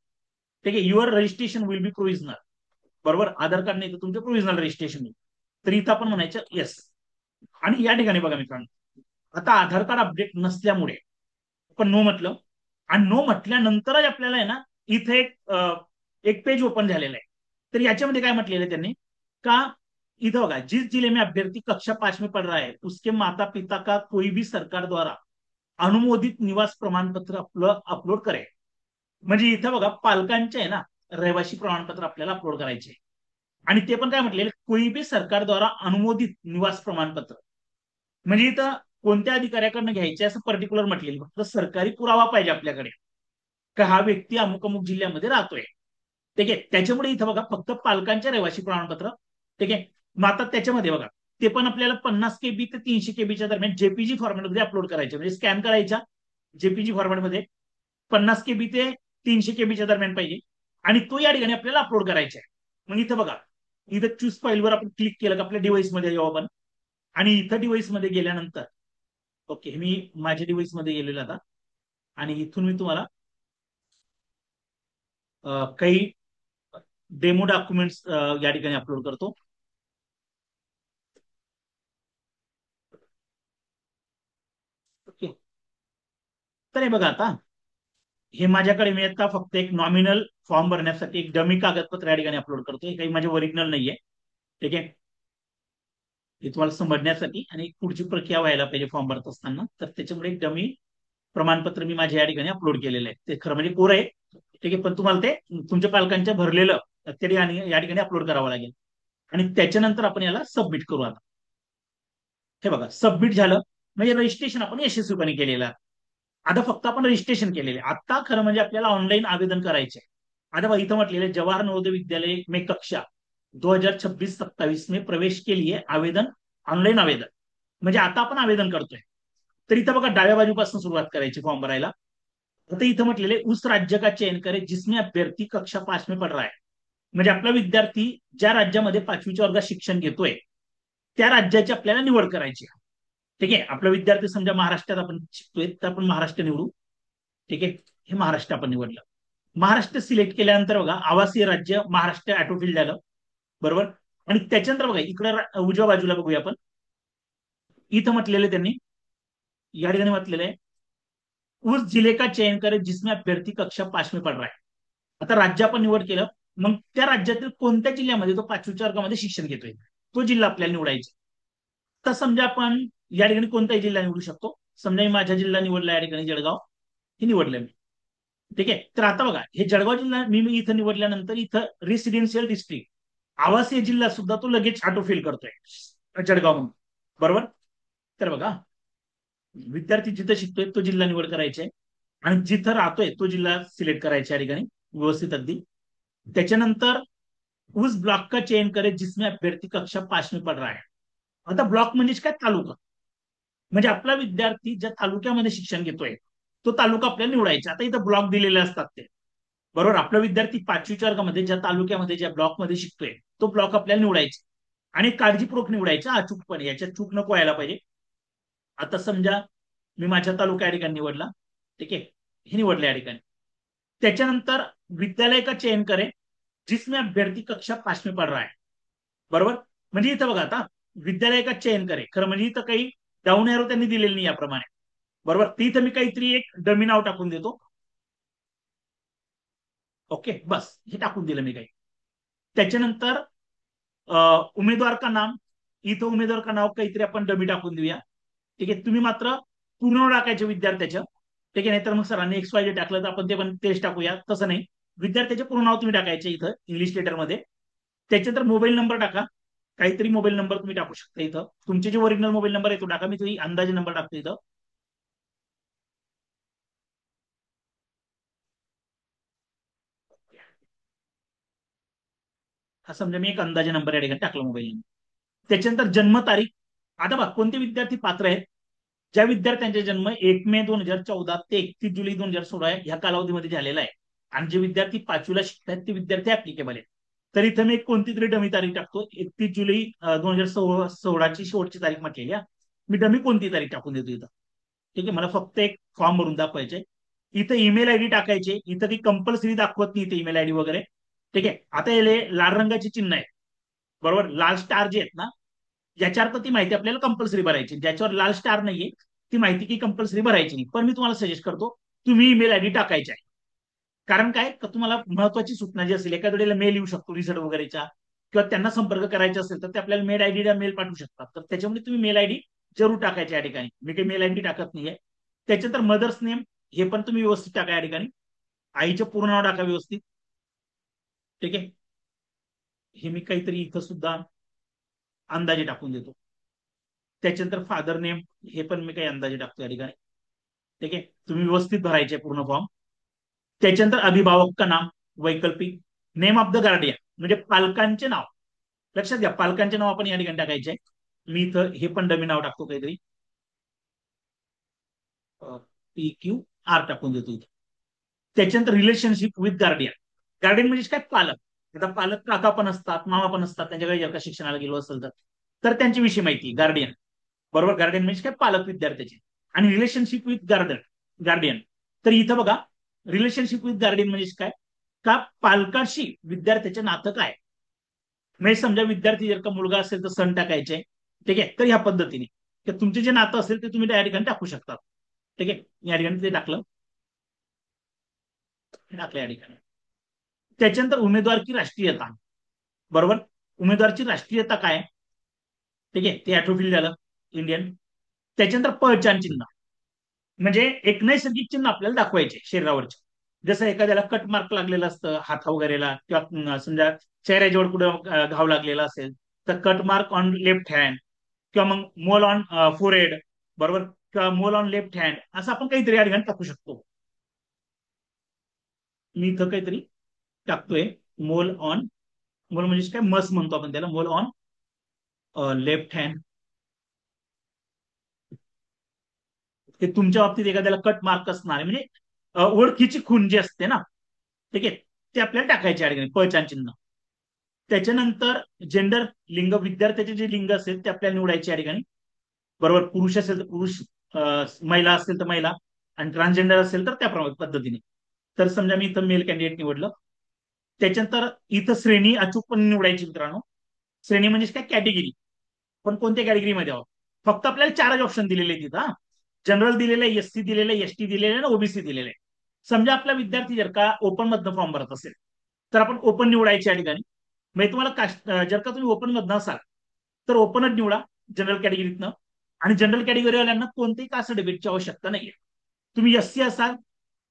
ठीक आहे. Your registration will be provisional. बरोबर. आधार कार्ड नाही तर तुमचं प्रोव्हिजनल रजिस्ट्रेशन. तर इथं आपण म्हणायचं येस. आणि या ठिकाणी बघा मित्रांनो आता आधार कार्ड अपडेट नसल्यामुळे आपण नो म्हटलं, आणि नो म्हटल्यानंतरच आपल्याला आहे ना इथे एक पेज ओपन झालेलं आहे. तर याच्यामध्ये काय म्हटलेलं आहे त्यांनी का, इधर बघा, जिस जिले में अभ्यर्थी कक्षा 5 में पढ़ रहा है उसके माता पिता का कोई भी सरकार द्वारा अनुमोदित निवास प्रमाणपत्र अपलोड करे. म्हणजे इथं बघा पालकांचे आहे ना रहिवासी प्रमाणपत्र आपल्याला अपलोड करायचे. आणि ते पण काय म्हटलेलं, कोई भी सरकार द्वारा अनुमोदित निवास प्रमाणपत्र. म्हणजे इथं कोणत्या अधिकाऱ्याकडनं घ्यायचे असं पर्टिक्युलर म्हटलेलं, फक्त सरकारी पुरावा पाहिजे आपल्याकडे का हा व्यक्ती अमुक अमुक जिल्ह्यामध्ये राहतोय. ठीक आहे, त्याच्यामुळे इथं बघा फक्त पालकांच्या रहिवासी प्रमाणपत्र. ठीक आहे, मग आता त्याच्यामध्ये बघा ते पण आपल्याला 50 KB ते 300 KBच्या दरम्यान जेपीजी फॉर्मॅटमध्ये अपलोड करायचे, म्हणजे स्कॅन करायच्या जेपीजी फॉर्मॅटमध्ये 50 KB ते 300 KBच्या दरम्यान पाहिजे, आणि तो या ठिकाणी आपल्याला अपलोड करायचा आहे. मग इथं बघा, इथं चूज फाईलवर आपण क्लिक केलं का आपल्या डिव्हाइसमध्ये येऊ आपण, आणि इथं डिव्हाइसमध्ये गेल्यानंतर ओके मी माझ्या डिव्हाइसमध्ये गेलेलो आता, आणि इथून मी तुम्हाला काही डेमो डॉक्युमेंट्स या ठिकाणी अपलोड करतो. ओके, तर हे बघा आता, हे माझ्याकडे मी आता फक्त एक नॉमिनल फॉर्म भरण्यासाठी एक डमी कागदपत्र या ठिकाणी अपलोड करतोय, काही माझे ओरिजिनल नाहीये. ठीक आहे, हे तुम्हाला समजण्यासाठी आणि पुढची प्रक्रिया व्हायला पाहिजे फॉर्म भरत असताना, तर त्याच्यामुळे एक डमी प्रमाणपत्र मी माझ्या या ठिकाणी अपलोड केलेलं आहे. ते खरं म्हणजे कोर आहे. ठीक आहे, पण तुम्हाला ते तुमच्या पालकांच्या भरलेलं ते या ठिकाणी अपलोड करावं लागेल, आणि त्याच्यानंतर आपण याला सबमिट करू. आता हे बघा सबमिट झालं, म्हणजे रजिस्ट्रेशन आपण यशस्वीपणे केलेलं आहे. आता फक्त आपण रजिस्ट्रेशन केलेले, आता खरं म्हणजे आपल्याला ऑनलाईन आवेदन करायचे. आता बघा इथं म्हटलेलं जवाहर नवोदय विद्यालय में कक्षा 2026-27 में प्रवेश के लिए आवेदन, ऑनलाईन आवेदन. म्हणजे आता आपण आवेदन करतोय. तर इथं बघा डाव्या बाजूपासून सुरुवात करायची फॉर्म भरायला. आता इथं म्हटलेले उस राज्य का चयन करे जिसमें अभ्यर्थी कक्षा 5 में पढ़ रहा है. म्हणजे आपला विद्यार्थी ज्या राज्यामध्ये 5वीच्या वर्गात शिक्षण घेतोय त्या राज्याची आपल्याला निवड करायची. ठीक आहे, आपला विद्यार्थी समजा महाराष्ट्रात आपण शिकतोय तर आपण महाराष्ट्र निवडू. ठीक आहे, हे महाराष्ट्र आपण निवडलं. महाराष्ट्र सिलेक्ट केल्यानंतर बघा आवासीय राज्य महाराष्ट्र ऑटोफिल झालं. बरोबर, आणि त्याच्यानंतर बघा इकडे उजव्या बाजूला बघूया आपण, इथं म्हटलेलं त्यांनी या ठिकाणी म्हटलेलं आहे उस जिले का चयन करे जिसमें अभ्यर्थी कक्षा 5 में पढ़ रहा है. आता राज्य आपण निवड केलं, मग त्या राज्यातील कोणत्या जिल्ह्यामध्ये तो 5वीच्या वर्गामध्ये शिक्षण घेतोय तो जिल्हा आपल्याला निवडायचा. तर समजा आपण या ठिकाणी कोणताही जिल्हा निवडू शकतो. समजा मी माझा जिल्हा निवडला या ठिकाणी जळगाव, हे निवडलं मी. ठीक आहे, तर आता बघा हे जळगाव जिल्हा मी इथं निवडल्यानंतर इथं रेसिडेन्शियल डिस्ट्रिक्ट आवासीय जिल्हा सुद्धा तो लगेच ऑटोफिल करतोय जळगाव म्हणून. बरोबर, तर बघा विद्यार्थी जिथं शिकतोय तो जिल्हा निवड करायचा आहे, आणि जिथं राहतोय तो जिल्हा सिलेक्ट करायचा या ठिकाणी व्यवस्थित अगदी. त्याच्यानंतर उस ब्लॉक का चयन करे जिसमें अभ्यर्थी कक्षा 5 में पढ़ रहा है. आता ब्लॉक म्हणजे काय, तालुका. म्हणजे आपला विद्यार्थी ज्या तालुक्यामध्ये शिक्षण घेतोय तो तालुका आपल्याला निवडायचा. आता इथं ब्लॉक दिलेले असतात ते. बरोबर, आपला विद्यार्थी 5वीच्या वर्गामध्ये ज्या तालुक्यामध्ये ज्या ब्लॉकमध्ये शिकतोय तो ब्लॉक आपल्याला निवडायचा, आणि काळजीपूर्वक निवडायचा अचूकपणे, याच्यात चूक नको व्हायला पाहिजे. आता समजा मी माझ्या तालुका या ठिकाणी निवडला. ठीक आहे, हे निवडलं या ठिकाणी. त्याच्यानंतर विद्यालय का चयन करे जिसमें अभ्यर्थी कक्षा 5 में पढ़ रहा है. बरोबर, म्हणजे इथं बघा आता विद्यालय का चयन करे, खरं म्हणजे इथं काही डाऊन एरो त्यांनी दिलेली नाही याप्रमाणे. बरोबर, ती इथं मी काहीतरी एक डमी नाव टाकून देतो. ओके, बस हे टाकून दिलं मी काही. त्याच्यानंतर उमेदवार का नाम, इथं उमेदवार का नाव काहीतरी आपण डमी टाकून देऊया. ठीक आहे, तुम्ही मात्र पूर्ण नाव टाकायचे विद्यार्थ्याचं. ठीक आहे, नाहीतर मग सरांनी XYZ टाकलं तर आपण ते पण तेच टाकूया, तसं नाही. विद्यार्थ्याचे पूर्ण नाव तुम्ही टाकायचे इथं इंग्लिश लेटरमध्ये. त्याच्यानंतर मोबाईल नंबर टाका, काहीतरी मोबाईल नंबर तुम्ही टाकू शकता इथं. तुमचे जे ओरिजिनल मोबाईल नंबर आहे तो टाका, मी तुम्ही अंदाजे नंबर टाकतो इथं. हा समजा मी एक अंदाजे नंबर या ठिकाणी टाकला मोबाईल नंबर. त्याच्यानंतर जन्मतारीख. आता बघा कोणते विद्यार्थी पात्र आहेत, ज्या विद्यार्थ्यांचा जन्म 1 मे 2014 ते 31 जुलै 2016 ह्या कालावधीमध्ये झालेला आहे, आणि जे विद्यार्थी 5वीला शिकतात ते विद्यार्थी ऍप्लिकेबल आहेत. तर इथं मी कोणती तरी डमी तारीख टाकतो, 31 जुलै 2016ची शेवटची तारीख म्हटलेली आहे. मी डमी कोणती तारीख टाकून देतो इथं. ठीक आहे, मला फक्त एक फॉर्म भरून दाखवायचे. इथं ईमेल आयडी टाकायचे, इथं ती कंपल्सरी दाखवत नाही इथे ईमेल आयडी वगैरे. ठीक आहे, आता याले लाल रंगाचे चिन्ह आहे. बरोबर, लाल स्टार जे आहेत ना, याच्या अर्थ ती माहिती आपल्याला कंपल्सरी भरायची. ज्याच्यावर लाल स्टार नाहीये ती माहिती की कंपल्सरी भरायची नाही, पण मी तुम्हाला सजेस्ट करतो तुम्ही ईमेल आयडी टाकायची आहे. कारण काय का तुम्हाला महत्वाची सूचना जी असेल, एखाद्या वेळेला मेल येऊ शकतो रिझल्ट वगैरेच्या, किंवा त्यांना संपर्क करायचा असेल तर ते आपल्याला मेल आयडीला मेल पाठवू शकतात. तर त्याच्यामुळे तुम्ही मेल आयडी जरूर टाकायची या ठिकाणी. मी काही मेल आयडी टाकत नाहीये. त्याच्यानंतर मदर्स नेम हे पण तुम्ही व्यवस्थित टाका या ठिकाणी. आईचं पूर्ण नाव टाका व्यवस्थित. ठीक आहे. हे मी काहीतरी इथं सुद्धा अंदाजे टाकून देतो. त्याच्यानंतर फादर नेम हे पण मी काही अंदाजे टाकतो या ठिकाणी. ठीक आहे. तुम्ही व्यवस्थित भरायचे पूर्ण फॉर्म. त्याच्यानंतर अभिभावक का नाम वैकल्पिक, नेम ऑफ द गार्डियन म्हणजे पालकांचे नाव. लक्षात घ्या, पालकांचे नाव आपण या ठिकाणी टाकायचे. मी इथं हे पण डमी नाव टाकतो काहीतरी, PQR टाकून देतो इथे. त्याच्यानंतर रिलेशनशिप विथ गार्डियन. गार्डियन म्हणजे काय, पालक. आता पालक काका पण असतात, मामा पण असतात, त्यांच्याकडे जर का शिक्षणाला गेलो असेल तर त्यांच्याविषयी माहिती गार्डियन. बरोबर, गार्डियन म्हणजे काय, पालक विद्यार्थ्याचे. आणि रिलेशनशिप विथ गार्डियन. तर इथं बघा, रिलेशनशिप विथ गार्डियन म्हणजे काय, का पालकाशी विद्यार्थ्याचे नातं काय. म्हणजे समजा विद्यार्थी जर का मुलगा असेल तर सन टाकायचे. ठीक आहे. तर ह्या पद्धतीने तर तुमचे जे नातं असेल ते तुम्ही त्या ठिकाणी टाकू शकता. ठीक आहे. या ठिकाणी ते टाकलं, टाकलं या ठिकाणी. त्याच्यानंतर उमेदवार की राष्ट्रीयता. बरोबर, उमेदवारची राष्ट्रीयता काय. ठीक आहे, ते ऍट्रोफिल झालं, इंडियन. त्याच्यानंतर पहचान चिन्ह म्हणजे एक नैसर्गिक चिन्ह आपल्याला दाखवायचे शरीरावरचे. जसं एखाद्याला कट मार्क लागलेला असतं हात वगैरेला, किंवा समजा चेहऱ्याजवळ कुठं घाव लागलेला असेल तर cut mark on left hand, किंवा मग मोल ऑन फोरहेड. बरोबर, किंवा मोल ऑन लेफ्ट हँड, असं आपण काहीतरी या ठिकाणी टाकू शकतो. मी इथं काहीतरी टाकतोय, मोल ऑन. मोल म्हणजे काय, मस म्हणतो आपण त्याला, मोल ऑन लेफ्ट हँड. ते तुमच्या बाबतीत एखाद्याला कट मार्क असणार आहे म्हणजे ओळखीची खून जी असते ना. ठीक आहे, ते आपल्याला टाकायचे या ठिकाणी पहचान चिन्ह. त्याच्यानंतर जेंडर, लिंग, विद्यार्थ्याचे जे लिंग असेल ते आपल्याला निवडायचे या ठिकाणी. बरोबर, पुरुष असेल तर पुरुष, महिला असेल तर महिला, आणि ट्रान्सजेंडर असेल तर त्या पद्धतीने. तर समजा मी इथं मेल कॅन्डिडेट निवडलं. त्याच्यानंतर इथं श्रेणी अचूकपणे निवडायची मित्रांनो. श्रेणी म्हणजे काय, कॅटेगरी. पण कोणत्या कॅटेगरीमध्ये आहोत. फक्त आपल्याला चारच ऑप्शन दिलेले आहेत तिथं. जनरल दिलेलं आहे, एससी दिलेलं आहे, एसटी दिलेलं आहे, ओबीसी दिलेलं आहे. समजा आपला विद्यार्थी जर का ओपन मधनं फॉर्म भरत असेल तर आपण ओपन निवडायचे या ठिकाणी. म्हणजे तुम्हाला कास्ट, जर का तुम्ही ओपन मधनं असाल तर ओपनच निवडा जनरल कॅटेगरीतनं. आणि जनरल कॅटेगरीवाल्यांना कोणतेही कास्ट सर्टिफिकेटची आवश्यकता नाहीये. तुम्ही एससी असाल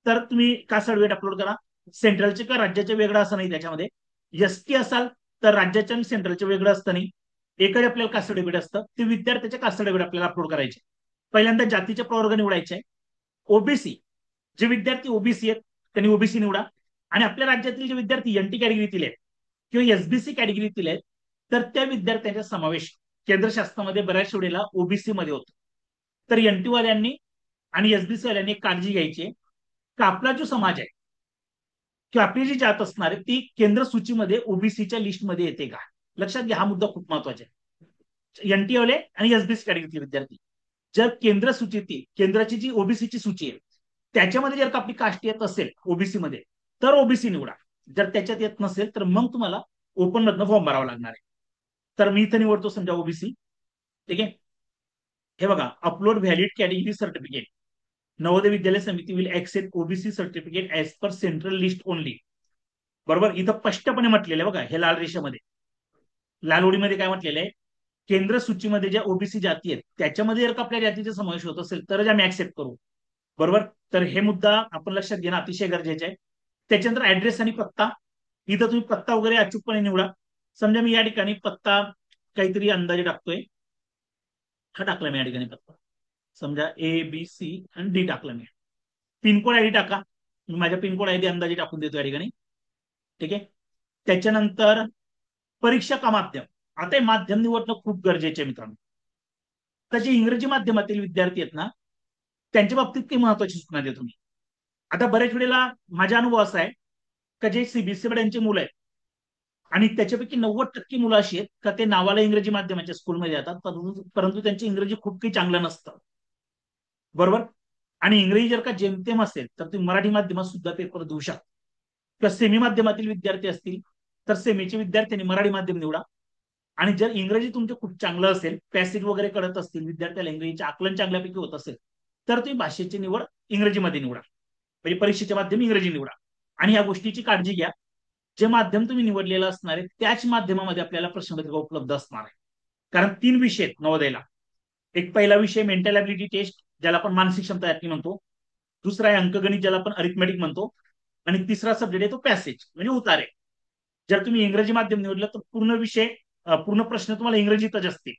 तर तुम्ही कास्ट सर्टिफिकेट अपलोड करा. सेंट्रलचे का राज्याचे वेगळं असं नाही त्याच्यामध्ये. एसटी असाल तर राज्याच्या आणि सेंट्रलचे वेगळं असतं नाही. एकच आपल्याला कास्ट सर्टिफिकेट असतं, ते विद्यार्थ्याचे कास्ट सर्टिफिकेट आपल्याला अपलोड करायचे. पहिल्यांदा जातीचे प्रवर्ग निवडायचे. ओबीसी, जे विद्यार्थी ओबीसी आहेत त्यांनी ओबीसी निवडा. आणि आपल्या राज्यातील जे विद्यार्थी एनटी कॅटेगरीतील आहेत किंवा एसबीसी कॅटेगरीतील आहेत तर त्या विद्यार्थ्यांचा समावेश केंद्र शासनामध्ये बऱ्याच वेळेला ओबीसी मध्ये होतो. तर एनटी वाल्यांनी आणि एसबीसी वाल्यांनी काळजी घ्यायची की आपला जो समाज आहे किंवा आपली जी जात असणार आहे ती केंद्र सूचीमध्ये ओबीसीच्या लिस्टमध्ये येते का. लक्षात घ्या, हा मुद्दा खूप महत्वाचा आहे. एनटी वाले आणि एसबीसी कॅटेगरीतील विद्यार्थी जर केंद्र सूचीतील, केंद्राची जी ओबीसीची सूची आहे त्याच्यामध्ये जर का आपली कास्ट येत असेल ओबीसी मध्ये तर ओबीसी निवडा. जर त्याच्यात येत नसेल तर मग तुम्हाला ओपन मधनं फॉर्म भरावा लागणार आहे. तर मी इथं निवडतो समजा ओबीसी. ठीक आहे. हे बघा, upload valid category certificate. Navodaya Vidyalaya समिती will accept OBC certificate as per central list only. बरोबर, इथं स्पष्टपणे म्हटलेलं आहे बघा, हे लाल रेषेमध्ये, लाल ओळीमध्ये काय म्हटलेलं आहे, केंद्र सूचीमध्ये ज्या ओबीसी जाती आहेत त्याच्यामध्ये जर का आपल्या जातीचा समावेश होत असेल तरच आम्ही ऍक्सेप्ट करू. बरोबर, तर हे मुद्दा आपण लक्षात घेणं अतिशय गरजेचं आहे. त्याच्यानंतर ऍड्रेस आणि पत्ता. इथं तुम्ही पत्ता वगैरे अचूकपणे निवडा. समजा मी या ठिकाणी पत्ता काहीतरी अंदाजे टाकतोय. हा टाकला मी या ठिकाणी पत्ता, समजा ABC आणि D टाकला मी. पिनकोड आयडी टाका. मी माझ्या पिनकोड आयडी अंदाजे टाकून देतो या ठिकाणी. ठीक आहे. त्याच्यानंतर परीक्षा का माध्यम. आता हे माध्यम निवडणं खूप गरजेचे आहे मित्रांनो. तर जे इंग्रजी माध्यमातील विद्यार्थी आहेत ना त्यांच्या बाबतीत काही महत्वाची सूचना देतो मी. आता बऱ्याच वेळेला माझा अनुभव असा आहे का जे सीबीएसई बोर्डांची मुलं आहेत आणि त्याच्यापैकी 90% मुलं अशी आहेत का ते नावाला इंग्रजी माध्यमाच्या स्कूलमध्ये जातात परंतु त्यांची इंग्रजी खूप काही चांगलं नसतं. बरोबर, आणि इंग्रजी जर का जेमतेम असेल तर तुम्ही मराठी माध्यमात सुद्धा पेपर देऊ शकता. किंवा सेमी माध्यमातील विद्यार्थी असतील तर सेमीचे विद्यार्थ्यांनी मराठी माध्यम निवडा. आणि जर इंग्रजी तुमचं खूप चांगलं असेल, पॅसेज वगैरे कळत असतील, विद्यार्थ्याला इंग्रजीचे आकलन चांगल्यापैकी होत असेल, तर तुम्ही भाषेची निवड इंग्रजीमध्ये निवडा, म्हणजे परीक्षेचे माध्यम इंग्रजी निवडा. आणि या गोष्टीची काळजी घ्या, जे माध्यम तुम्ही निवडलेलं असणार आहे त्याच माध्यमामध्ये आपल्याला प्रश्नपत्रिका उपलब्ध असणार आहे. कारण 3 विषय आहेत नवोदयला. एक पहिला विषय मेंटल ॲबिलिटी टेस्ट, ज्याला आपण मानसिक क्षमता यादी म्हणतो. दुसरा आहे अंकगणित, ज्याला आपण अरिथमेटिक म्हणतो. आणि तिसरा सब्जेक्ट आहे तो पॅसेज म्हणजे उतारे. जर तुम्ही इंग्रजी माध्यम निवडलं तर पूर्ण विषय, पूर्ण प्रश्न तुम्हाला इंग्रजीतच असतील,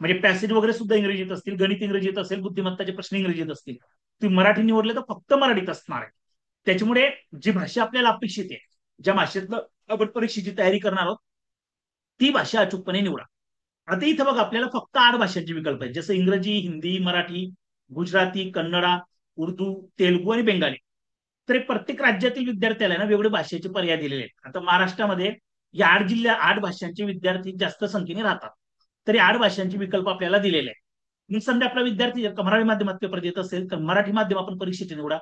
म्हणजे पॅसेज वगैरे सुद्धा इंग्रजीत असतील, गणित इंग्रजीत असेल, बुद्धिमत्ताचे प्रश्न इंग्रजीत असतील. तुम्ही मराठी निवडले तर फक्त मराठीत असणार आहे. त्याच्यामुळे जी भाषा आपल्याला अपेक्षित आहे, ज्या भाषेतलं आपण परीक्षेची तयारी करणार आहोत, ती भाषा अचूकपणे निवडा. आता इथं बघा आपल्याला फक्त 8 भाषांचे विकल्प आहेत, जसं इंग्रजी, हिंदी, मराठी, गुजराती, कन्नडा, उर्दू, तेलुगू आणि बेंगाली. तर प्रत्येक राज्यातील विद्यार्थ्याला ना वेगवेगळ्या भाषेचे पर्याय दिलेले आहेत. आता महाराष्ट्रामध्ये या 8 भाषांचे विद्यार्थी जास्त संख्येने राहतात, तरी 8 भाषांचे विकल्प आपल्याला दिलेले आहेत. मग समजा आपला विद्यार्थी जर का मराठी माध्यमात पेपर देत असेल तर मराठी माध्यम आपण परीक्षेचे निवडा.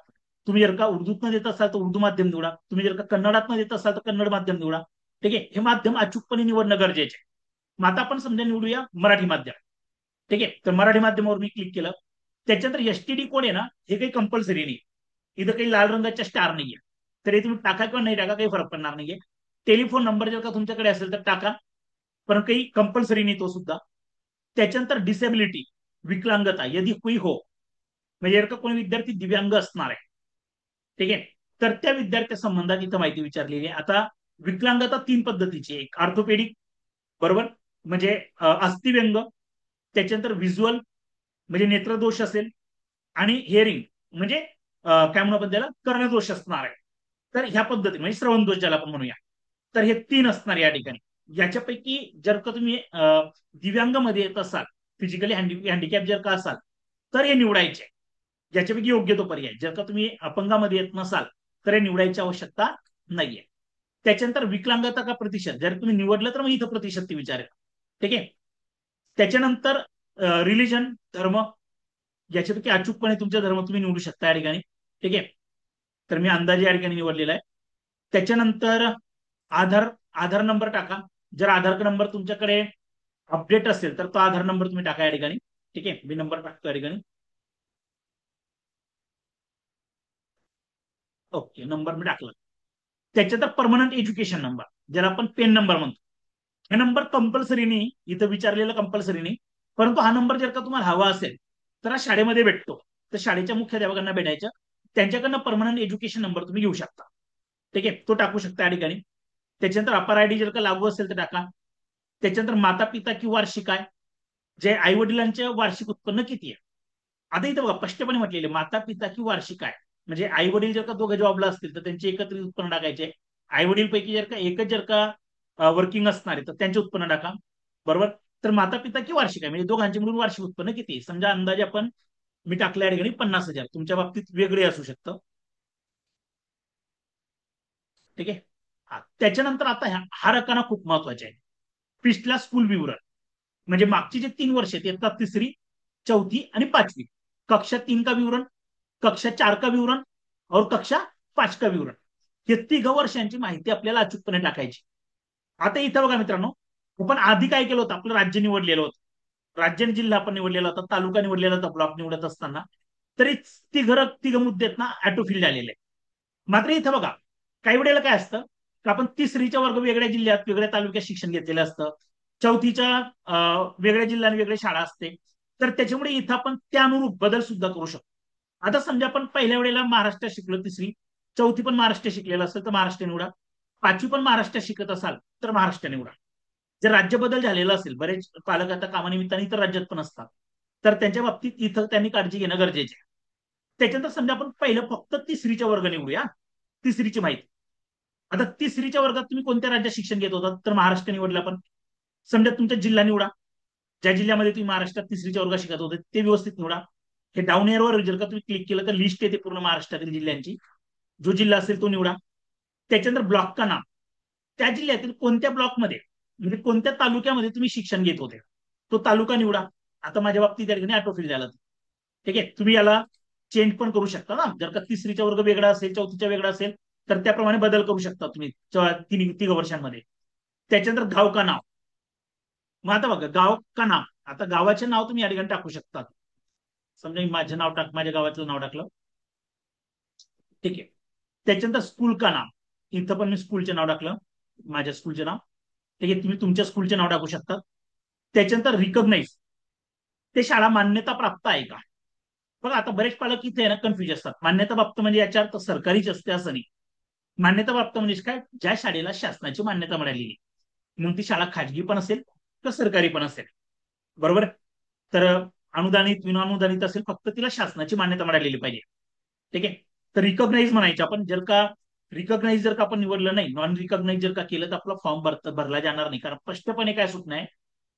तुम्ही जर का उर्दूतनं देत असाल तर उर्दू माध्यम निवडा. तुम्ही जर का कन्नडातनं देत असाल तर कन्नड माध्यम निवडा. ठीक आहे, हे माध्यम अचूकपणे निवडणं गरजेचे आहे. मग आता आपण समजा निवडूया मराठी माध्यम. ठीक आहे, तर मराठी माध्यमावर मी क्लिक केलं. त्याच्यानंतर एसटीडी कोड आहे ना, हे काही कंपल्सरी नाही. इथं काही लाल रंगाच्या स्टार नाहीये, तरी तुम्ही टाका किंवा नाही टाका काही फरक पडणार नाहीये. टेलिफोन नंबर जर का तुमच्याकडे असेल तर टाका, पण काही कंपल्सरी नाही तो सुद्धा. त्याच्यानंतर डिसेबिलिटी, विकलांगता यदि हुई हो, म्हणजे जर का कोणी विद्यार्थी दिव्यांग असणार आहे, ठीक आहे, तर त्या विद्यार्थ्या संबंधात इथं माहिती विचारलेली आहे. आता विकलांगता 3 पद्धतीची आहे. एक ऑर्थोपेडिक, बरोबर, म्हणजे अस्थिव्यंग. त्याच्यानंतर व्हिज्युअल, म्हणजे नेत्रदोष असेल. आणि हिअरिंग, म्हणजे काय म्हणू आपण त्याला, कर्णदोष असणार आहे. तर ह्या पद्धती म्हणजे श्रवण दोष ज्याला आपण म्हणूया. तर हे 3 असणार या ठिकाणी. याच्यापैकी जर का तुम्ही दिव्यांगमध्ये येत असाल, फिजिकली हँडिकॅप जर का असाल, तर हे निवडायचे. याच्यापैकी योग्य तो पर्याय. जर का तुम्ही अपंगामध्ये येत नसाल तर हे निवडायची आवश्यकता नाहीये. त्याच्यानंतर विकलांगता का प्रतिशत, जर तुम्ही निवडलं तर मग इथं प्रतिशत ते विचारेल. ठीक आहे. त्याच्यानंतर रिलिजन, धर्म, याच्यापैकी अचूकपणे तुमचा धर्म तुम्ही निवडू शकता या ठिकाणी. ठीक आहे, तर मी अंदाजे या ठिकाणी निवडलेला आहे. त्याच्यानंतर आधार आधार नंबर टाका. जर आधार नंबर तुमच्याकडे अपडेट असेल तर तो आधार नंबर तुम्ही टाका या ठिकाणी. ठीक आहे, मी नंबर टाकतो या ठिकाणी. ओके, नंबर मी टाकला. त्याच्यानंतर परमनंट एज्युकेशन नंबर, ज्याला आपण पेन नंबर म्हणतो. हा नंबर कंपल्सरी नाही, इथं विचारलेला कंपल्सरी नाही. परंतु हा नंबर जर का तुम्हाला हवा असेल तर हा शाळेमध्ये भेटतो. तर शाळेच्या मुख्याध्यापकांना भेटायच्या, त्यांच्याकडनं परमनंट एज्युकेशन नंबर तुम्ही घेऊ शकता. ठीक आहे, तो टाकू शकता या ठिकाणी. त्याच्यानंतर अपर आयडी जर का लागू असेल तर टाका. त्याच्यानंतर माता पिता की वार्षिक आहे, जे आई वडिलांचे वार्षिक उत्पन्न किती आहे. आता इथं बघा स्पष्टपणे म्हटलेले माता पिता की वार्षिक आहे, म्हणजे आई वडील जर का दोघं जॉबला असतील तर त्यांचे एकत्रित उत्पन्न टाकायचे. आई वडील पैकी जर का एकच जर का वर्किंग असणार आहे तर त्यांचे उत्पन्न टाका. बरोबर. तर माता पिता की वार्षिक आहे, म्हणजे दोघांचे मिळून वार्षिक उत्पन्न किती आहे. समजा अंदाजे आपण, मी टाकल्या ठिकाणी 50,000, तुमच्या बाबतीत वेगळे असू शकतं. ठीक आहे. त्याच्यानंतर आता हा रकाना खूप महत्वाचा आहे. पिछला स्कूल विवरण, म्हणजे मागची जे 3 वर्ष आहेत, इयत्ता तिसरी, चौथी आणि 5वी, कक्षा 3 का विवरण, कक्षा 4 का विवरण और कक्षा 5 का विवरण, हे 3 वर्षांची माहिती आपल्याला अचूकपणे टाकायची. आता इथं बघा मित्रांनो, आपण आधी काय केलं होतं, आपलं राज्य निवडलेलं होतं, राज्य जिल्हा आपण निवडलेला होता, तालुका निवडलेला होता ब्लॉक निवडत असताना, तरी तिघ मुद्दे आहेत ना ऑटोफिल झालेले. मात्र इथं बघा, काही वेळेला काय असतं की आपण तिसरीच्या वर्ग वेगळ्या जिल्ह्यात वेगळ्या तालुक्यात शिक्षण घेतलेलं असतं, चौथीच्या वेगळ्या जिल्ह्यात वेगळी शाळा असते. तर त्याच्यामुळे इथं आपण त्यानुरूप बदल सुद्धा करू शकतो. आता समजा आपण पहिल्या वेळेला महाराष्ट्रात शिकलो तिसरी, चौथी पण महाराष्ट्र शिकलेलं असेल तर महाराष्ट्र निवडा, 5वी पण महाराष्ट्रात शिकत असाल तर महाराष्ट्र निवडा. जर राज्य बदल झालेला असेल, बरेच पालक आता कामानिमित्ताने इतर राज्यात पण असतात, तर त्यांच्या बाबतीत इथं त्यांनी काळजी घेणं गरजेचं आहे. त्याच्यानंतर समजा आपण पहिलं फक्त तिसरीच्या वर्ग निवडूया, तिसरीची माहिती. आता तिसरीच्या वर्गात तुम्ही कोणत्या राज्यात शिक्षण घेत होता तर महाराष्ट्र निवडला. पण समजा तुमचा जिल्हा निवडा, ज्या जिल्ह्यामध्ये तुम्ही महाराष्ट्रात तिसरीच्या वर्गात शिकत होते ते व्यवस्थित निवडा. हे डाऊन एअरवर जर का तुम्ही क्लिक केलं तर लिस्ट येते पूर्ण महाराष्ट्रातील जिल्ह्यांची, जो जिल्हा असेल तो निवडा. त्याच्यानंतर ब्लॉक का नाम, त्या जिल्ह्यातील कोणत्या ब्लॉकमध्ये, म्हणजे कोणत्या तालुक्यामध्ये तुम्ही शिक्षण घेत होते तो तालुका निवडा. आता माझ्या बाबतीत त्या ठिकाणी ऑटोफिल झालं. ठीक आहे, तुम्ही याला चेंज पण करू शकता ना, जर का तिसरीचा वर्ग वेगळा असेल, चौथीचा वेगळा असेल तर त्याप्रमाणे बदल करू शकता तुम्ही 3 वर्षांमध्ये. त्याच्यानंतर गाव का नाव, मग आता बघा, गाव का नाम, आता गावाचे नाव तुम्ही या ठिकाणी टाकू शकता. समजा मी माझं नाव माझ्या गावाचं नाव टाकलं. ठीक आहे. त्याच्यानंतर स्कूल का नाम, इथं पण मी स्कूलचे नाव टाकलं, माझ्या स्कूलचे नाव. ठीक आहे, तुम्ही तुमच्या स्कूलचे नाव टाकू शकता. त्याच्यानंतर रिकॉग्नाइज, ते शाळा मान्यता प्राप्त आहे का. बघा आता बरेच पालक इथे आहे ना कन्फ्युज असतात. मान्यता प्राप्त म्हणजे याच्या अर्थ सरकारीच असते असं नाही. मान्यता प्राप्त म्हणजे काय, ज्या शाळेला शासनाची मान्यता मिळालेली आहे. मग ती शाळा खाजगी पण असेल किंवा सरकारी पण असेल. बरोबर. तर अनुदानित विनानुदानित असेल, फक्त तिला शासनाची मान्यता मिळालेली पाहिजे. ठीक आहे. तर रिकॉग्नाइज म्हणायचे आपण. जर का रिकॉग्नाइज जर का आपण निवडलं नाही, नॉन रिकॉग्नाइज जर का केलं, तर आपला फॉर्म भरला जाणार नाही. कारण स्पष्टपणे काय सूचना आहे,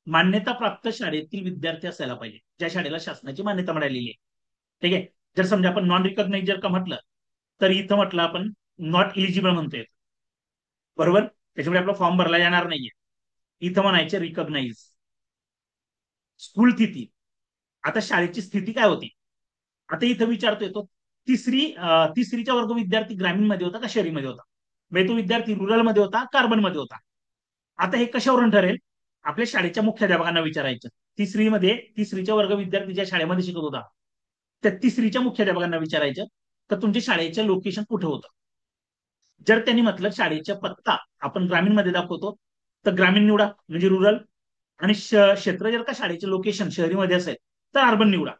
मान्यता प्राप्त शाळेतील विद्यार्थी असायला पाहिजे, ज्या शाळेला शासनाची मान्यता मिळालेली आहे. ठीक आहे. जर समजा आपण नॉन रिकॉग्नाइज जर का म्हटलं, तर इथं म्हटलं आपण नॉट इलिजिबल म्हणतोय. बरोबर. त्याच्यामुळे आपला फॉर्म भरला जाणार नाहीये. इथं म्हणायचे रिकॉग्नाइज. स्कूल स्थिती, आता शाळेची स्थिती काय होती. आता इथं विचारतोय तो, तिसरीचा वर्ग विद्यार्थी ग्रामीण मध्ये होता का शहरीमध्ये होता. म्हणजे तो विद्यार्थी रुरल मध्ये होता का अर्बन मध्ये होता. आता हे कशावरून ठरेल, आपल्या शाळेच्या मुख्याध्यापकांना विचारायचं. तिसरीच्या वर्ग विद्यार्थी ज्या शाळेमध्ये शिकत होता, त्या तिसरीच्या मुख्याध्यापकांना विचारायचं, तर तुमच्या शाळेचं लोकेशन कुठं होतं. जर त्यांनी म्हटलं शाळेचा पत्ता आपण ग्रामीण मध्ये दाखवतो, तर ग्रामीण निवडा म्हणजे रुरल. आणि क्षेत्र जर का शाळेचे लोकेशन शहरीमध्ये असेल, तर अर्बन निवडा.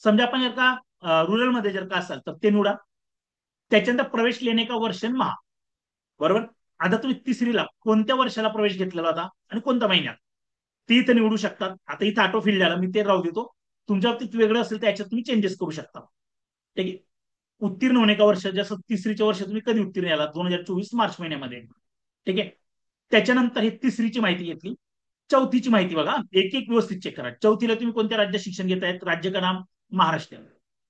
समजा आपण जर का रुरल मध्ये जर का असाल, तर ते निवडा. त्याच्यानंतर प्रवेश लेणे का वर्ष महा. बरोबर. आता तुम्ही तिसरीला कोणत्या वर्षाला प्रवेश घेतलेला होता आणि कोणत्या महिन्यात, ते इथं निवडू शकतात. आता इथं ऑटो फिल झाला, मी ते राहू देतो. तुमच्या बाबतीत वेगळं असेल तर याच्यात तुम्ही चेंजेस करू शकता. ठीक आहे. उत्तीर्ण होणे का वर्ष, जसं तिसरीच्या वर्ष तुम्ही कधी उत्तीर्ण झाला, 2024 मार्च महिन्यामध्ये. ठीक आहे. त्याच्यानंतर ही तिसरीची माहिती घेतली. चौथीची माहिती बघा, एक एक व्यवस्थित चेक करा. चौथीला तुम्ही कोणत्या राज्यात शिक्षण घेतायत, राज्य का नाम महाराष्ट्र.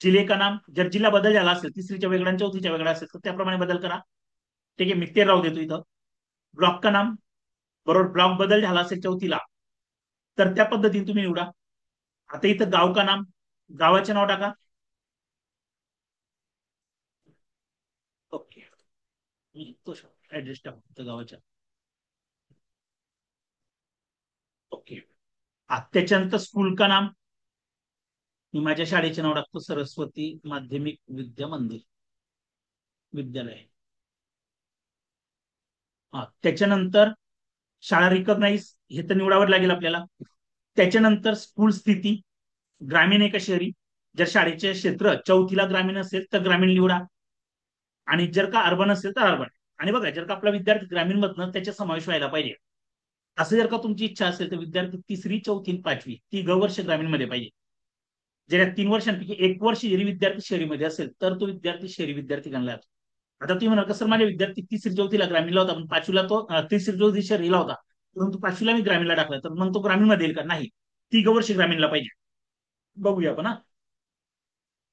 जिल्हे का नाम, जर जिल्हा बदल झाला असेल, तिसरीच्या वेगळा आणि चौथीच्या वेगळा असेल, तर त्याप्रमाणे बदल करा. ठीक आहे, मी ते राहू देतो इथं. ब्लॉक का नाम, बरोबर, ब्लॉक बदल झाला असेल चौथीला, तर त्या पद्धतीने तुम्ही निवडा. आता इथं गाव का नाम, गावाचे नाव टाका. ओके. तो ऍड्रेस टाकतो गावाच्या. ओके. त्याच्यानंतर स्कूल का नाम, मी माझ्या शाळेचे नाव टाकतो, सरस्वती माध्यमिक विद्या मंदिर विद्यालय. त्याच्यानंतर शाळा रिकॉग्नाइज, हे तर निवडावं लागेल आपल्याला. त्याच्यानंतर स्कूल स्थिती, ग्रामीण आहे का शहरी. जर शाळेचे क्षेत्र चौथीला ग्रामीण असेल तर ग्रामीण निवडा. आणि जर का अर्बन असेल तर अर्बन. आणि बघा, जर का आपला विद्यार्थी ग्रामीण मधनं त्याचा समावेश व्हायला पाहिजे, असं जर का तुमची इच्छा असेल, तर विद्यार्थी तिसरी चौथी पाचवी वर्ष ग्रामीण मध्ये पाहिजे. जर या 3 वर्षांपैकी 1 वर्ष जरी विद्यार्थी शहरीमध्ये असेल, तर तो विद्यार्थी शहरी विद्यार्थी गणला जातो. आता तुम्ही म्हणाल, सर माझ्या विद्यार्थी तिसरी चौथीला ग्रामीणला होता, पण पाचवीला तो तिसरी चौथी शहरीला होता, परंतु पाचवीला मी ग्रामीणला टाकला, तर मग तो ग्रामीण मध्ये येईल का, नाही. 3 वर्ष ग्रामीणला पाहिजे. बघूया आपण.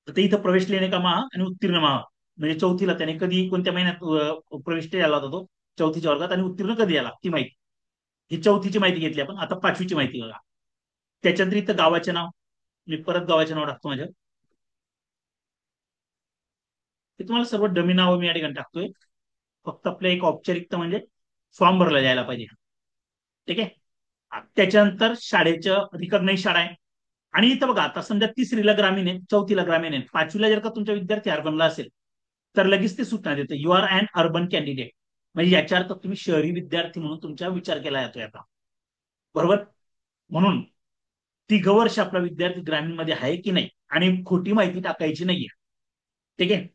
तर इथं प्रवेश लेणे का महा आणि उत्तीर्ण महा, म्हणजे चौथीला त्याने कधी कोणत्या महिन्यात प्रवेश झाला होता तो चौथीच्या वर्गात, आणि उत्तीर्ण कधी आला ती माहिती. ही चौथीची माहिती घेतली आपण. आता पाचवीची माहिती बघा. त्याच्यानंतर इथं गावाचे नाव, मी परत गावाचे नाव टाकतो माझ्या. ते तुम्हाला सर्व डमी नाव मी या ठिकाणी टाकतोय. फक्त आपलं एक औपचारिकता म्हणजे फॉर्म भरला जायला पाहिजे. ठीक आहे. त्याच्यानंतर शाळेचं रिकॉग्नाइज शाळा आहे. आणि इथं बघा, आता समजा तिसरीला ग्रामीण आहे, चौथीला ग्रामीण आहे, पाचवीला जर का तुमचा विद्यार्थी अर्बनला असेल, तर लगेच ते सूचना देतं, you are an urban candidate. म्हणजे याच्या अर्थ तुम्ही शहरी विद्यार्थी म्हणून तुमचा विचार केला जातोय आता. बरोबर. म्हणून 3 वर्ष आपला विद्यार्थी ग्रामीण मध्ये आहे की नाही, आणि खोटी माहिती टाकायची नाहीये. ठीक आहे.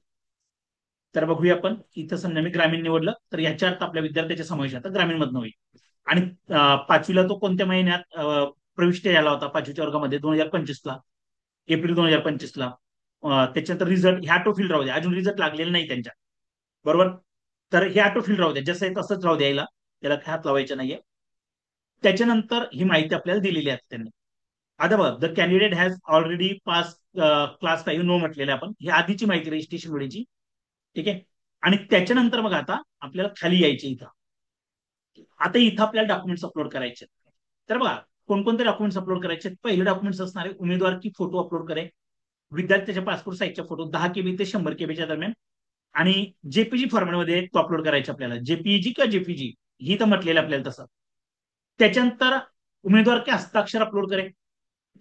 तर बघूया आपण. इथं समजा मी ग्रामीण निवडलं, तर याच्या अर्थ आपल्या विद्यार्थ्याच्या समावेश आता ग्रामीण मधनं होईल. आणि पाचवीला तो कोणत्या महिन्यात प्रविष्ट झाला होता, पाचवीच्या वर्गामध्ये 2025ला, एप्रिल 2025ला. त्याच्यानंतर रिझल्ट, ह्या ऑटो फील्ड राहू द्या, अजून रिझल्ट लागलेला नाही त्यांच्या. बरोबर. तर हे ऑटो फील्ड राहू द्या, जसं आहे तसंच राहू द्यायला, त्याला हात लावायचा नाहीये. त्याच्यानंतर ही माहिती आपल्याला दिलेली आहे त्यांनी. आता बघा, the candidate has already pass class 5 no म्हटलेलं आपण, ही आधीची माहिती रजिस्ट्रेशन वेळेची. ठीक आहे. आणि त्याच्यानंतर मग आता आपल्याला खाली यायचे इथं. आता इथं आपल्याला डॉक्युमेंट्स अपलोड करायचे. तर बघा, कोणकोणते डॉक्युमेंट्स अपलोड करायचे. पहिले डॉक्युमेंट्स असणारे, उमेदवार की फोटो अपलोड करे, विद्यार्थ्याच्या पासपोर्ट साईजचा फोटो 10 KB ते 100 KB दरम्यान. आणि जेपीजी फॉर्मॅटमध्ये तो अपलोड करायचा आपल्याला, जेपीजी किंवा जेपीजी, ही तर म्हटलेलं आपल्याला तसं. त्याच्यानंतर उमेदवार के हस्ताक्षर अपलोड करें,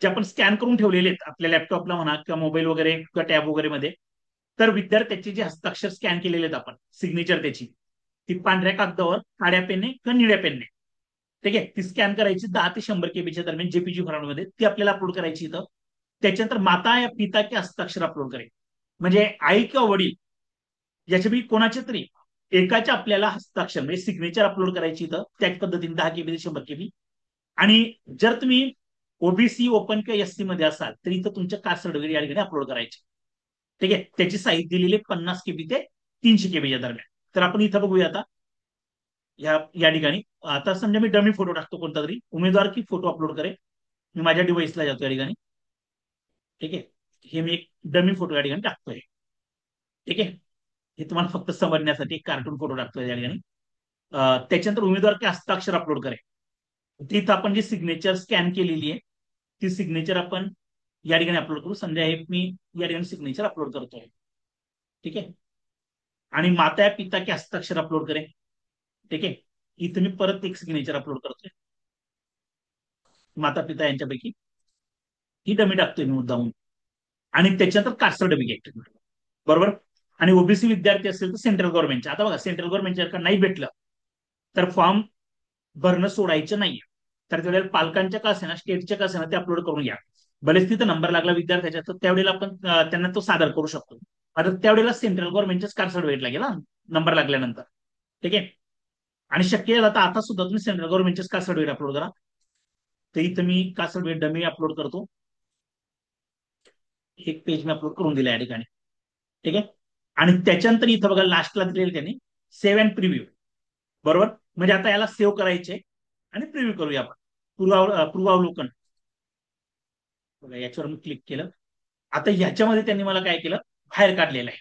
जे आपण स्कॅन करून ठेवलेले आहेत आपल्या लॅपटॉपला म्हणा किंवा मोबाईल वगैरे किंवा टॅब वगैरे मध्ये, तर विद्यार्थ्याचे जे हस्ताक्षर स्कॅन केलेले आहेत आपण, सिग्नेचर त्याची, ती पांढऱ्या कागदावर काळ्या पेनने किंवा निळ्या पेनने, ठीक आहे, ती स्कॅन करायची 10 ते 100 KB दरम्यान जेपीजी फॉर्मॅटमध्ये, ती आपल्याला अपलोड करायची इथं. त्याच्यानंतर माता या पिता के हस्ताक्षर अपलोड करेल, म्हणजे आई किंवा वडील याच्यापैकी कोणाचे तरी एकाचे आपल्याला हस्ताक्षर म्हणजे सिग्नेचर अपलोड करायची इथं, त्याच पद्धतीने 10 KB ते 100 KB. आणि जर तुम्ही ओबीसी ओपन किंवा एससी मध्ये असाल तर इथं तुमच्या कास्ट सर्टिफिकेट या ठिकाणी अपलोड करायचे, ठीक आहे. त्याची साईज दिलेली 50 KB ते 300 KB दरम्यान. तर आपण इथं बघूया आता या ठिकाणी. आता समजा मी डमी फोटो टाकतो कोणता तरी, उमेदवार की फोटो अपलोड करेल, मी माझ्या डिव्हाइसला जातो या ठिकाणी, ठीक आहे. हे मी एक डमी फोटो या ठिकाणी टाकतोय, ठीक आहे. हे तुम्हाला फक्त समजण्यासाठी एक कार्टून फोटो टाकतोय या ठिकाणी. त्याच्यानंतर उमेदवार के हस्ताक्षर अपलोड करेल, तिथं आपण जी सिग्नेचर स्कॅन केलेली आहे ती सिग्नेचर आपण या ठिकाणी अपलोड करू. समजा हे मी या ठिकाणी सिग्नेचर अपलोड करतोय, ठीक आहे. आणि माता या पिता के हस्ताक्षर अपलोड करेल, ठीक आहे. इथं मी परत एक सिग्नेचर अपलोड करतोय माता पिता यांच्यापैकी, ही डमी टाकतोय मी मुद्दाहून. आणि त्याच्यानंतर कास्ट सर्टिफिकेट, बरोबर. आणि ओबीसी विद्यार्थी असेल तर सेंट्रल गव्हर्नमेंटचे. आता बघा सेंट्रल गव्हर्नमेंटच्या जर का नाही भेटलं तर फॉर्म भरणं सोडायचं नाहीये. तर त्यावेळेला पालकांच्या का असेना, स्टेटच्या का असेना, ते अपलोड करून घ्या. बरेच तिथं नंबर लागला विद्यार्थ्याच्या तर त्यावेळेला आपण त्यांना तो सादर करू शकतो. आता त्यावेळेला सेंट्रल गव्हर्नमेंटच्याच कास्ट सर्टिफिकेट लागेल ना नंबर लागल्यानंतर, ठीक आहे. आणि शक्य झालं तर आता सुद्धा तुम्ही सेंट्रल गव्हर्नमेंटचेच कास्ट सर्टिफिकेट अपलोड करा. तर इथं मी कास्ट सर्टिफिकेट डमी अपलोड करतो. एक पेज मी अपलोड करून दिलं या ठिकाणी, ठीक आहे. आणि त्याच्यानंतर इथं बघा लास्टला दिलेलं त्यांनी सेव्ह अँड प्रिव्ह्यू, बरोबर. म्हणजे आता याला सेव्ह करायचे आणि प्रिव्ह्यू करूया आपण. पूर्वावलोकन बघा, याच्यावर मी क्लिक केलं. आता ह्याच्यामध्ये त्यांनी मला काय केलं, बाहेर काढलेलं आहे.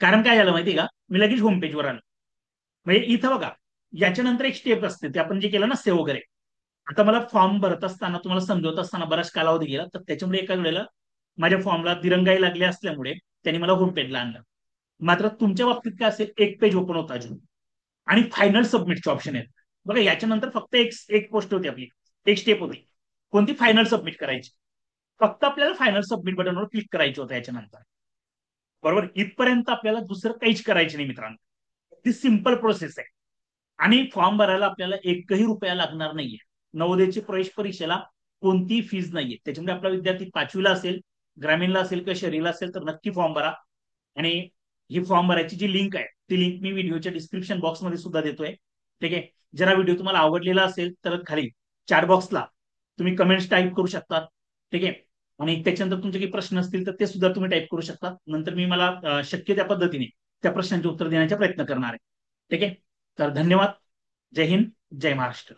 कारण काय झालं माहिती का, मी लगेच होम पेजवर आलो. म्हणजे इथं बघा याच्यानंतर एक स्टेप असते, ते आपण जे केलं ना सेव्ह वगैरे. आता मला फॉर्म भरत असताना तुम्हाला समजवत असताना बराच कालावधी गेला, तर त्याच्यामुळे एका वेळेला माझ्या फॉर्मला दिरंगाई लागली असल्यामुळे त्यांनी मला होम पेजला आणलं. मात्र तुमच्या बाबतीत काय असेल, एक पेज ओपन होतं अजून, आणि फायनल सबमिटचे ऑप्शन आहेत. बघा याच्यानंतर फक्त एक एक पोस्ट होती आपली, एक स्टेप होती, कोणती, फायनल सबमिट करायची. फक्त आपल्याला फायनल सबमिट बटनवर क्लिक करायचं होतं याच्यानंतर, बरोबर. इथपर्यंत आपल्याला दुसरं काहीच करायचं नाही मित्रांनो. ती सिंपल प्रोसेस आहे. आणि फॉर्म भरायला आपल्याला एकही रुपया लागणार नाहीये. नवोदयची प्रवेश परीक्षेला कोणतीही फीज नाहीये. त्याच्यामुळे आपला विद्यार्थी 5वीला असेल, ग्रामीणला असेल किंवा शहरीला असेल तर नक्की फॉर्म भरा. आणि ही फॉर्म भरायची जी लिंक आहे ती लिंक मी व्हिडिओच्या डिस्क्रिप्शन बॉक्समध्ये सुद्धा देतोय, ठीक आहे. जरा व्हिडिओ तुम्हाला आवडलेला असेल तर खाली चॅट बॉक्सला तुम्ही कमेंट्स टाईप करू शकता, ठीक आहे. आणि त्याच्यानंतर तुमचे काही प्रश्न असतील तर ते सुद्धा तुम्ही टाईप करू शकता. नंतर मी मला शक्य त्या पद्धतीने त्या प्रश्नांचे उत्तर देण्याचा प्रयत्न करणार आहे, ठीक आहे. तर धन्यवाद. जय हिंद, जय महाराष्ट्र.